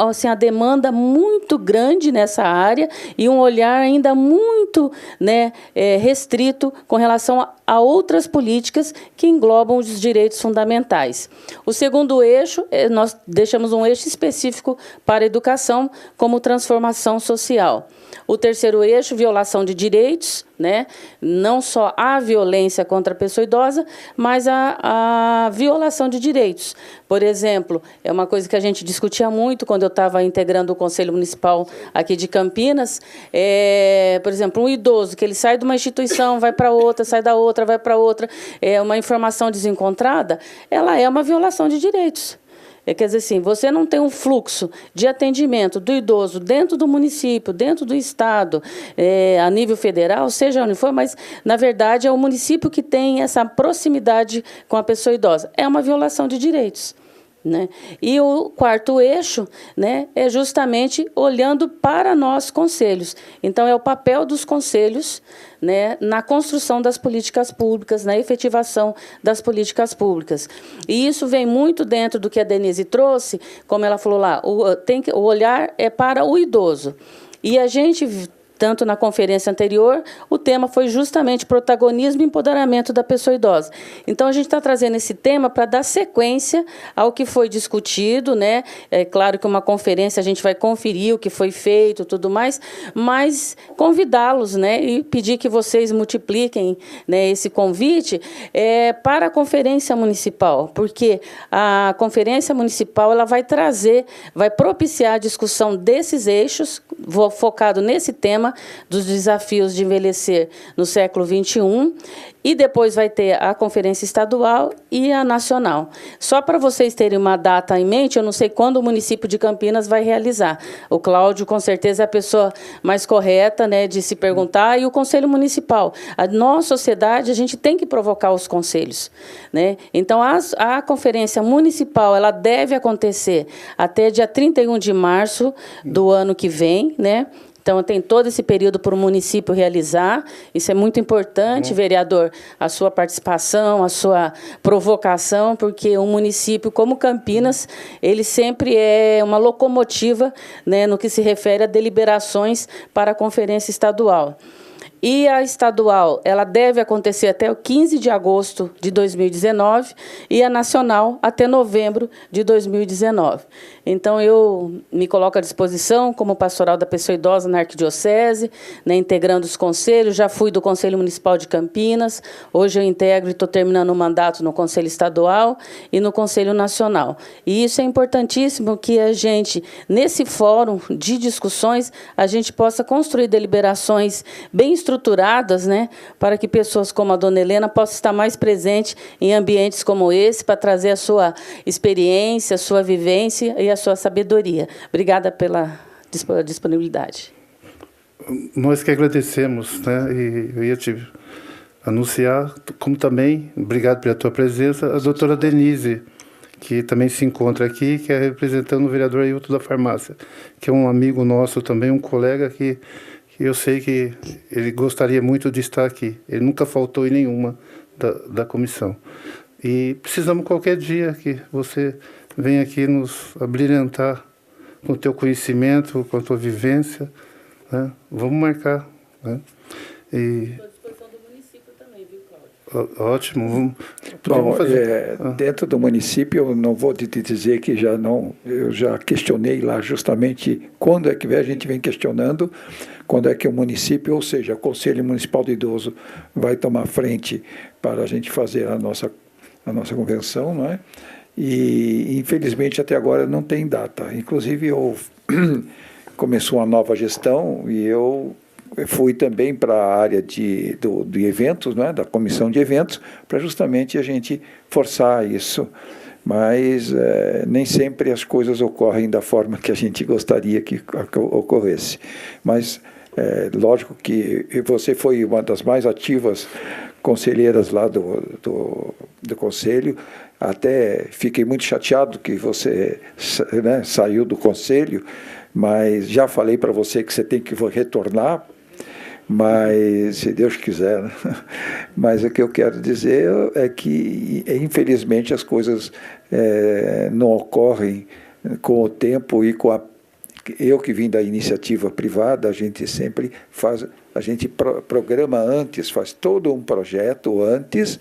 assim, a demanda muito grande nessa área e um olhar ainda muito, né, restrito com relação a outras políticas que englobam os direitos fundamentais. O segundo eixo, nós deixamos um eixo específico para a educação, como transformação social. O terceiro eixo, violação de direitos, né? Não só a violência contra a pessoa idosa, mas a violação de direitos. Por exemplo, é uma coisa que a gente discutia muito quando eu estava integrando o Conselho Municipal aqui de Campinas. Por exemplo, um idoso que ele sai de uma instituição, vai para outra, sai da outra, vai para outra, uma informação desencontrada, ela é uma violação de direitos. Quer dizer assim, você não tem um fluxo de atendimento do idoso dentro do município, dentro do estado, a nível federal, seja onde for, mas, na verdade, é o município que tem essa proximidade com a pessoa idosa. É uma violação de direitos, né? E o quarto eixo, né, é justamente olhando para nós, conselhos. Então, é o papel dos conselhos, né, na construção das políticas públicas, na efetivação das políticas públicas. E isso vem muito dentro do que a Denise trouxe, como ela falou lá, o olhar é para o idoso. E a gente, tanto na conferência anterior, o tema foi justamente protagonismo e empoderamento da pessoa idosa. Então, a gente está trazendo esse tema para dar sequência ao que foi discutido, né? É claro que uma conferência a gente vai conferir o que foi feito, tudo mais, mas convidá-los, né, e pedir que vocês multipliquem, né, esse convite para a conferência municipal, porque a conferência municipal ela vai propiciar a discussão desses eixos, focado nesse tema, falar dos desafios de envelhecer no século XXI, e depois vai ter a conferência estadual e a nacional. Só para vocês terem uma data em mente, eu não sei quando o município de Campinas vai realizar. O Cláudio, com certeza, é a pessoa mais correta, né, de se perguntar, e o Conselho Municipal. A nossa sociedade, a gente tem que provocar os conselhos, né? Então, a conferência municipal, ela deve acontecer até dia 31 de março do ano que vem, né? Então, tem todo esse período para o município realizar. Isso é muito importante, vereador, a sua participação, a sua provocação, porque um município como Campinas, ele sempre é uma locomotiva, né, no que se refere a deliberações para a conferência estadual. E a estadual, ela deve acontecer até o 15 de agosto de 2019 e a nacional até novembro de 2019. Então, eu me coloco à disposição como pastoral da pessoa idosa na Arquidiocese, né, integrando os conselhos. Já fui do Conselho Municipal de Campinas, hoje eu integro e estou terminando o mandato no Conselho Estadual e no Conselho Nacional. E isso é importantíssimo, que a gente, nesse fórum de discussões, a gente possa construir deliberações bem estruturadas, né, para que pessoas como a dona Helena possam estar mais presentes em ambientes como esse, para trazer a sua experiência, a sua vivência e a sua sabedoria. Obrigada pela disponibilidade. Nós que agradecemos, né? E eu ia te anunciar, como também, obrigado pela tua presença, a doutora Denise, que também se encontra aqui, que é representando o vereador Ailton da Farmácia, que é um amigo nosso também, um colega que eu sei que ele gostaria muito de estar aqui. Ele nunca faltou em nenhuma da comissão. E precisamos qualquer dia que você venha aqui nos abrilhantar com o teu conhecimento, com a tua vivência, né? Vamos marcar, né? E estou à disposição do município também, viu, Cláudio? Ótimo. Bom, dentro do município, eu não vou te dizer que eu já questionei lá justamente quando é que a gente vem questionando, quando é que o município, ou seja, o Conselho Municipal do Idoso, vai tomar frente para a gente fazer a nossa convenção, não é? E, infelizmente, até agora não tem data. Inclusive, começou uma nova gestão e eu fui também para a área de eventos, né, da comissão de eventos, para justamente a gente forçar isso. Mas nem sempre as coisas ocorrem da forma que a gente gostaria que ocorresse. Mas, lógico que você foi uma das mais ativas conselheiras lá do Conselho. Até fiquei muito chateado que você, né, saiu do Conselho, mas já falei para você que você tem que retornar, mas se Deus quiser, né? Mas o que eu quero dizer é que, infelizmente, as coisas não ocorrem com o tempo e com eu que vim da iniciativa privada, a gente sempre faz, a gente programa antes, faz todo um projeto antes,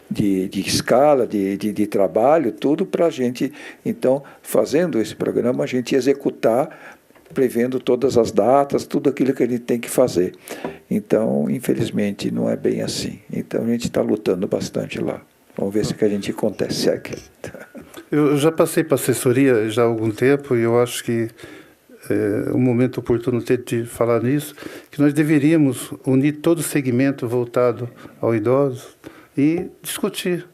de escala, de trabalho, tudo para a gente, então, fazendo esse programa, a gente executar, prevendo todas as datas, tudo aquilo que a gente tem que fazer. Então, infelizmente, não é bem assim. Então, a gente está lutando bastante lá. Vamos ver se que a gente consegue. Eu já passei para a assessoria já há algum tempo, e eu acho que um momento oportuno de falar nisso, que nós deveríamos unir todo o segmento voltado ao idoso e discutir.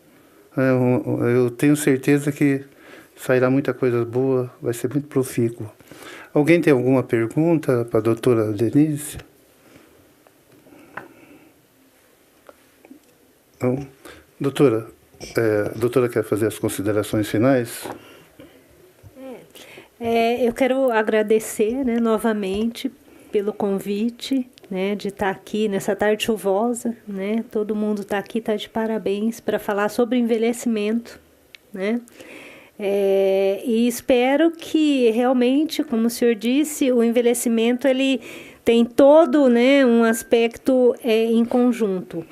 Eu tenho certeza que sairá muita coisa boa, vai ser muito profícuo. Alguém tem alguma pergunta para a doutora Denise? Não? Doutora, a doutora quer fazer as considerações finais? Eu quero agradecer, né, novamente pelo convite, né, de estar aqui nessa tarde chuvosa, né? Todo mundo está aqui, está de parabéns para falar sobre envelhecimento, né? E espero que realmente, como o senhor disse, o envelhecimento ele tem todo, né, um aspecto em conjunto,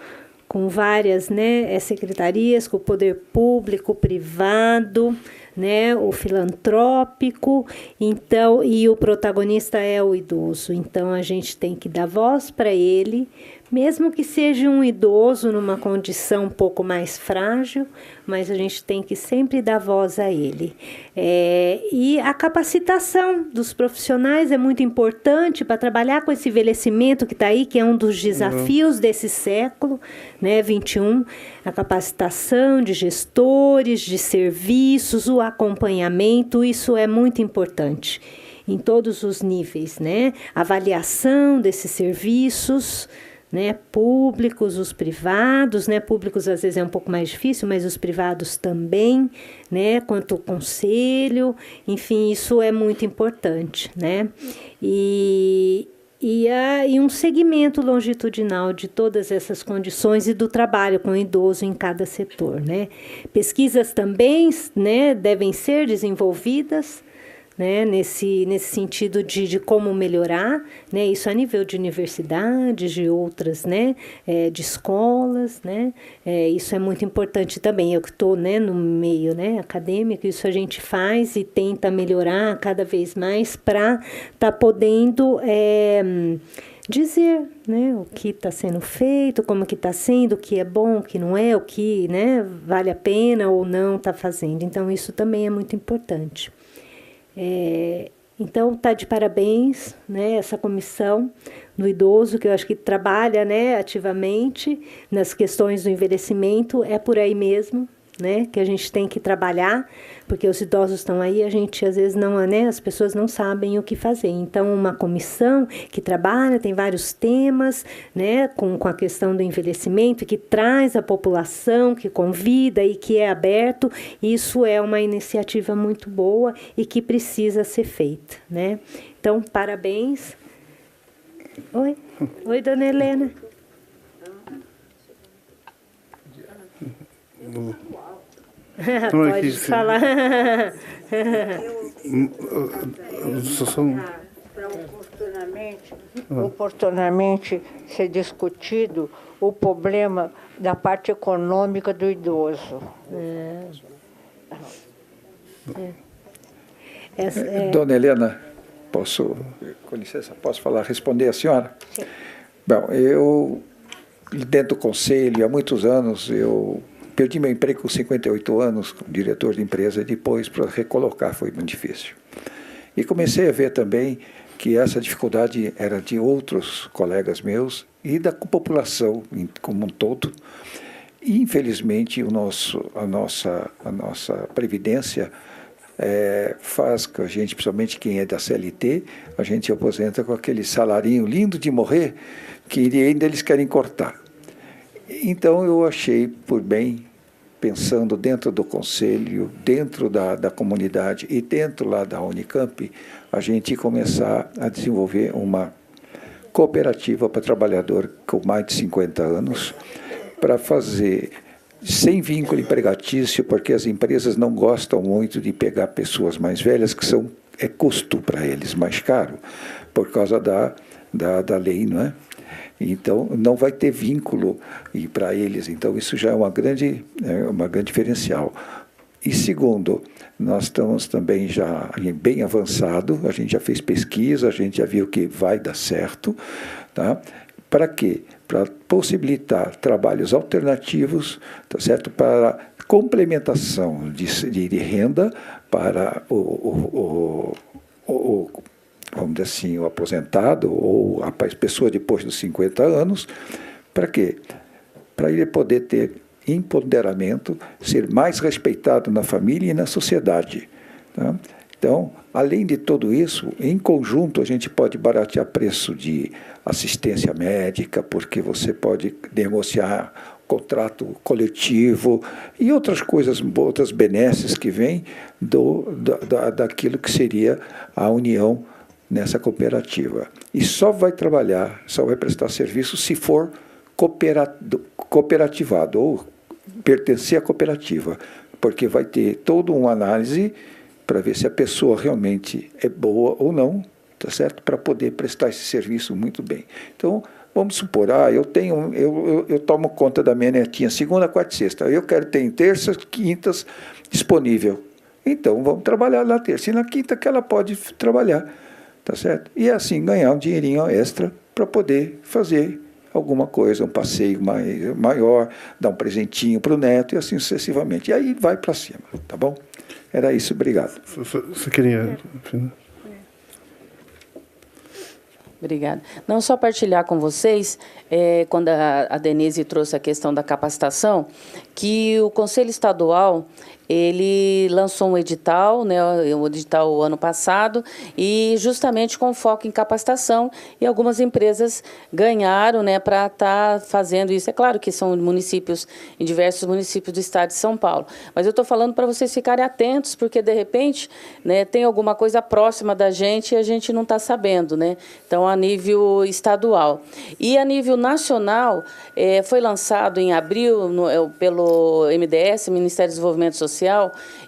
com várias, né, secretarias, com o poder público, privado, né, o filantrópico, então, e o protagonista é o idoso. Então a gente tem que dar voz para ele, mesmo que seja um idoso numa condição um pouco mais frágil, mas a gente tem que sempre dar voz a ele. E a capacitação dos profissionais é muito importante para trabalhar com esse envelhecimento que está aí, que é um dos desafios desse século, né, 21, a capacitação de gestores, de serviços, o acompanhamento, isso é muito importante em todos os níveis, né? Avaliação desses serviços, né, públicos, os privados, né, públicos às vezes é um pouco mais difícil, mas os privados também, né, quanto ao conselho, enfim, isso é muito importante, né, e um segmento longitudinal de todas essas condições e do trabalho com o idoso em cada setor, né. Pesquisas também, né, devem ser desenvolvidas, né, nesse sentido de como melhorar, né, isso a nível de universidades, de outras, né, de escolas, né, isso é muito importante também. Eu que estou, né, no meio, né, acadêmico, isso a gente faz e tenta melhorar cada vez mais para estar podendo dizer, né, o que está sendo feito, como que está sendo, o que é bom, o que não é, o que, né, vale a pena ou não está fazendo. Então isso também é muito importante. Então, está de parabéns, né, essa comissão do idoso, que eu acho que trabalha, né, ativamente nas questões do envelhecimento, é por aí mesmo, né, que a gente tem que trabalhar, porque os idosos estão aí, a gente às vezes não, né, as pessoas não sabem o que fazer. Então, uma comissão que trabalha, tem vários temas, né, com a questão do envelhecimento, que traz a população, que convida e que é aberto, isso é uma iniciativa muito boa e que precisa ser feita, né. Então, parabéns. Oi, dona Helena. Pode falar. Para oportunamente ser discutido o problema da parte econômica do idoso. Dona Helena, com licença, posso falar, responder a senhora? Sim. Bom, eu, dentro do conselho, há muitos anos, eu perdi meu emprego com 58 anos, como diretor de empresa, e depois para recolocar foi muito difícil. E comecei a ver também que essa dificuldade era de outros colegas meus e da população como um todo. E, infelizmente, a nossa previdência faz que a gente, principalmente quem é da CLT, a gente se aposenta com aquele salarinho lindo de morrer que ainda eles querem cortar. Então, eu achei por bem, pensando dentro do conselho, dentro da comunidade e dentro lá da Unicamp, a gente começar a desenvolver uma cooperativa para trabalhador com mais de 50 anos, para fazer sem vínculo empregatício, porque as empresas não gostam muito de pegar pessoas mais velhas, que é custo para eles, mais caro, por causa da lei, não é? Então, não vai ter vínculo para eles. Então, isso já é uma grande diferencial. E segundo, nós estamos também já bem avançado, a gente já fez pesquisa, a gente já viu que vai dar certo. Tá? Para quê? Para possibilitar trabalhos alternativos, tá certo? Para complementação de renda para vamos dizer assim, o aposentado ou a pessoa depois dos 50 anos. Para quê? Para ele poder ter empoderamento, ser mais respeitado na família e na sociedade. Tá? Então, além de tudo isso, em conjunto a gente pode baratear preço de assistência médica, porque você pode negociar contrato coletivo e outras coisas, outras benesses que vêm daquilo que seria a união nessa cooperativa. E só vai trabalhar, só vai prestar serviço se for cooperativado ou pertencer à cooperativa, porque vai ter toda uma análise para ver se a pessoa realmente é boa ou não, tá certo? Para poder prestar esse serviço muito bem. Então, vamos supor, eu tomo conta da minha netinha segunda, quarta e sexta, eu quero ter em terças, quintas disponível. Então vamos trabalhar na terça e na quinta que ela pode trabalhar, tá certo? E assim ganhar um dinheirinho extra para poder fazer alguma coisa, um passeio maior, dar um presentinho para o neto e assim sucessivamente. E aí vai para cima, tá bom? Era isso, obrigado. Você queria... Obrigada. Não só partilhar com vocês, quando a Denise trouxe a questão da capacitação, que o Conselho Estadual ele lançou um edital, né, o edital ano passado, e justamente com foco em capacitação, e algumas empresas ganharam, né, para estar fazendo isso. É claro que são municípios, em diversos municípios do estado de São Paulo, mas eu estou falando para vocês ficarem atentos, porque, de repente, né, tem alguma coisa próxima da gente e a gente não está sabendo, né? Então, a nível estadual. E a nível nacional, foi lançado em abril, pelo MDS, Ministério do Desenvolvimento Social,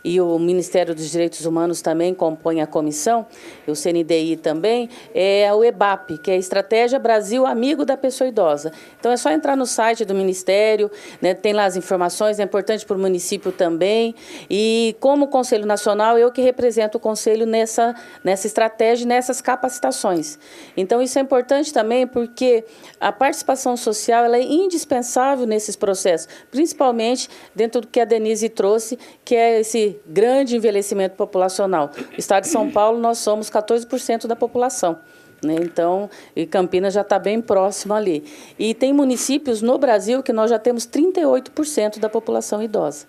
e o Ministério dos Direitos Humanos também compõe a comissão, e o CNDI também, é o EBAP, que é a Estratégia Brasil Amigo da Pessoa Idosa. Então, é só entrar no site do Ministério, né, tem lá as informações, é importante para o município também, e como Conselho Nacional, eu que represento o Conselho nessa estratégia e nessas capacitações. Então, isso é importante também porque a participação social ela é indispensável nesses processos, principalmente dentro do que a Denise trouxe, que é esse grande envelhecimento populacional. No estado de São Paulo, nós somos 14% da população, né? Então, e Campinas já está bem próximo ali. E tem municípios no Brasil que nós já temos 38% da população idosa.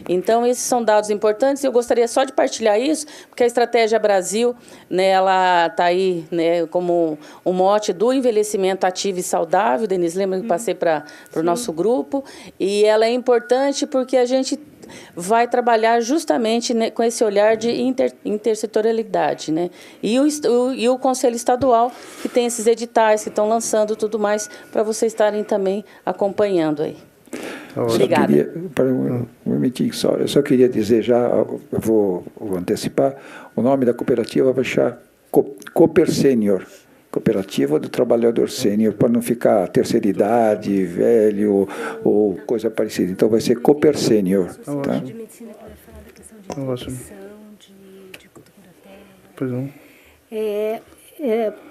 Então, esses são dados importantes. Eu gostaria só de partilhar isso, porque a Estratégia Brasil, né, ela está aí, né, como um mote do envelhecimento ativo e saudável. Denise, lembra que passei para o nosso grupo? E ela é importante porque a gente vai trabalhar justamente, né, com esse olhar de intersetorialidade, né? E o Conselho Estadual, que tem esses editais que estão lançando tudo mais, para vocês estarem também acompanhando aí. Obrigada. Eu só queria dizer já, eu vou antecipar, o nome da cooperativa vai chamar Cooper Sênior, Cooperativa do Trabalhador Sênior, para não ficar terceira idade, velho ou coisa parecida. Então vai ser Cooper Sênior. Tá? De medicina que vai falar da questão de nutrição, de curatela. Pois não.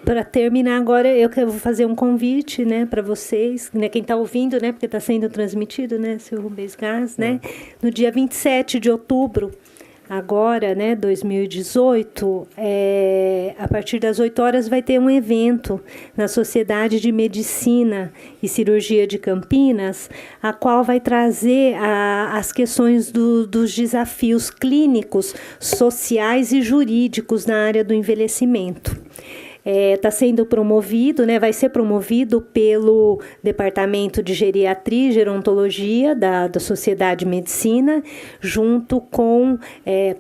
Para terminar agora, eu vou fazer um convite, né, para vocês, né, quem está ouvindo, né, porque está sendo transmitido, né, seu Rubens Gás, né, no dia 27 de outubro, agora, né, 2018, a partir das 8 horas vai ter um evento na Sociedade de Medicina e Cirurgia de Campinas, a qual vai trazer as questões dos desafios clínicos, sociais e jurídicos na área do envelhecimento. Está sendo promovido, né, vai ser promovido pelo Departamento de Geriatria e Gerontologia da Sociedade de Medicina, junto com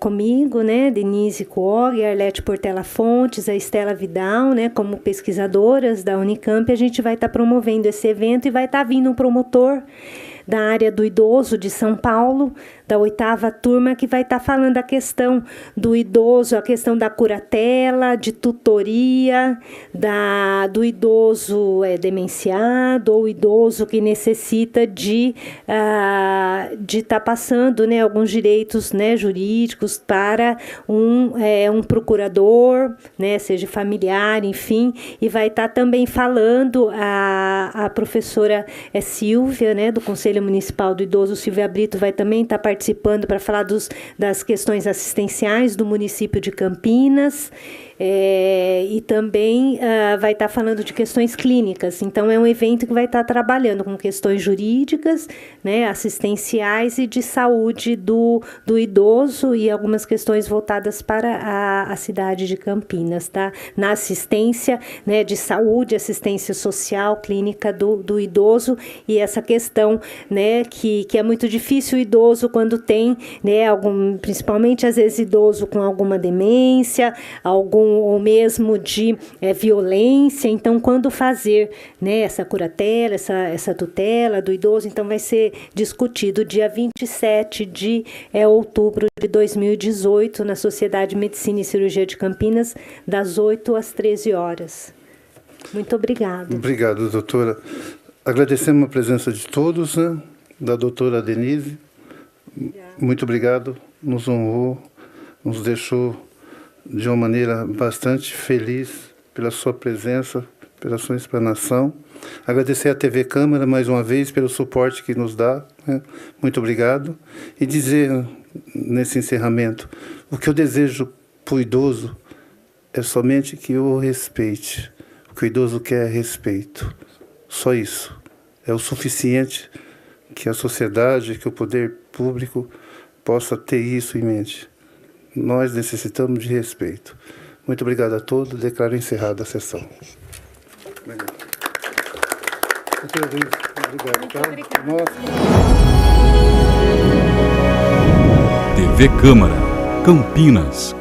comigo, né, Denise Kuog, a Arlete Portela Fontes, a Estela Vidal, né, como pesquisadoras da Unicamp. A gente vai estar promovendo esse evento e vai estar vindo um promotor da área do idoso de São Paulo, da 8ª turma, que vai estar falando a questão do idoso, a questão da curatela, de tutoria, do idoso demenciado ou idoso que necessita de estar passando, né, alguns direitos, né, jurídicos para um procurador, né, seja familiar, enfim, e vai estar também falando a professora Silvia, né, do Conselho Municipal do Idoso, Silvia Brito, vai também estar participando para falar das questões assistenciais do município de Campinas. E também vai estar falando de questões clínicas. Então, é um evento que vai estar trabalhando com questões jurídicas, né, assistenciais e de saúde do idoso e algumas questões voltadas para a cidade de Campinas, tá? Na assistência, né, de saúde, assistência social, clínica do idoso, e essa questão, né, que é muito difícil o idoso quando tem, né, principalmente às vezes idoso com alguma demência, ou mesmo de violência. Então, quando fazer, né, essa curatela, essa tutela do idoso, então vai ser discutido dia 27 de outubro de 2018, na Sociedade de Medicina e Cirurgia de Campinas, das 8 às 13 horas. Muito obrigada. Obrigado, doutora. Agradecemos a presença de todos, né, da doutora Denise. Obrigada. Muito obrigado, nos honrou nos deixou de uma maneira bastante feliz pela sua presença, pela sua explanação. Agradecer à TV Câmara mais uma vez pelo suporte que nos dá, né? Muito obrigado. E dizer, nesse encerramento, o que eu desejo para o idoso é somente que o respeite. O que o idoso quer é respeito. Só isso. É o suficiente que a sociedade, que o poder público possa ter isso em mente. Nós necessitamos de respeito. Muito obrigado a todos. Declaro encerrada a sessão. Obrigado. TV Câmara, Campinas.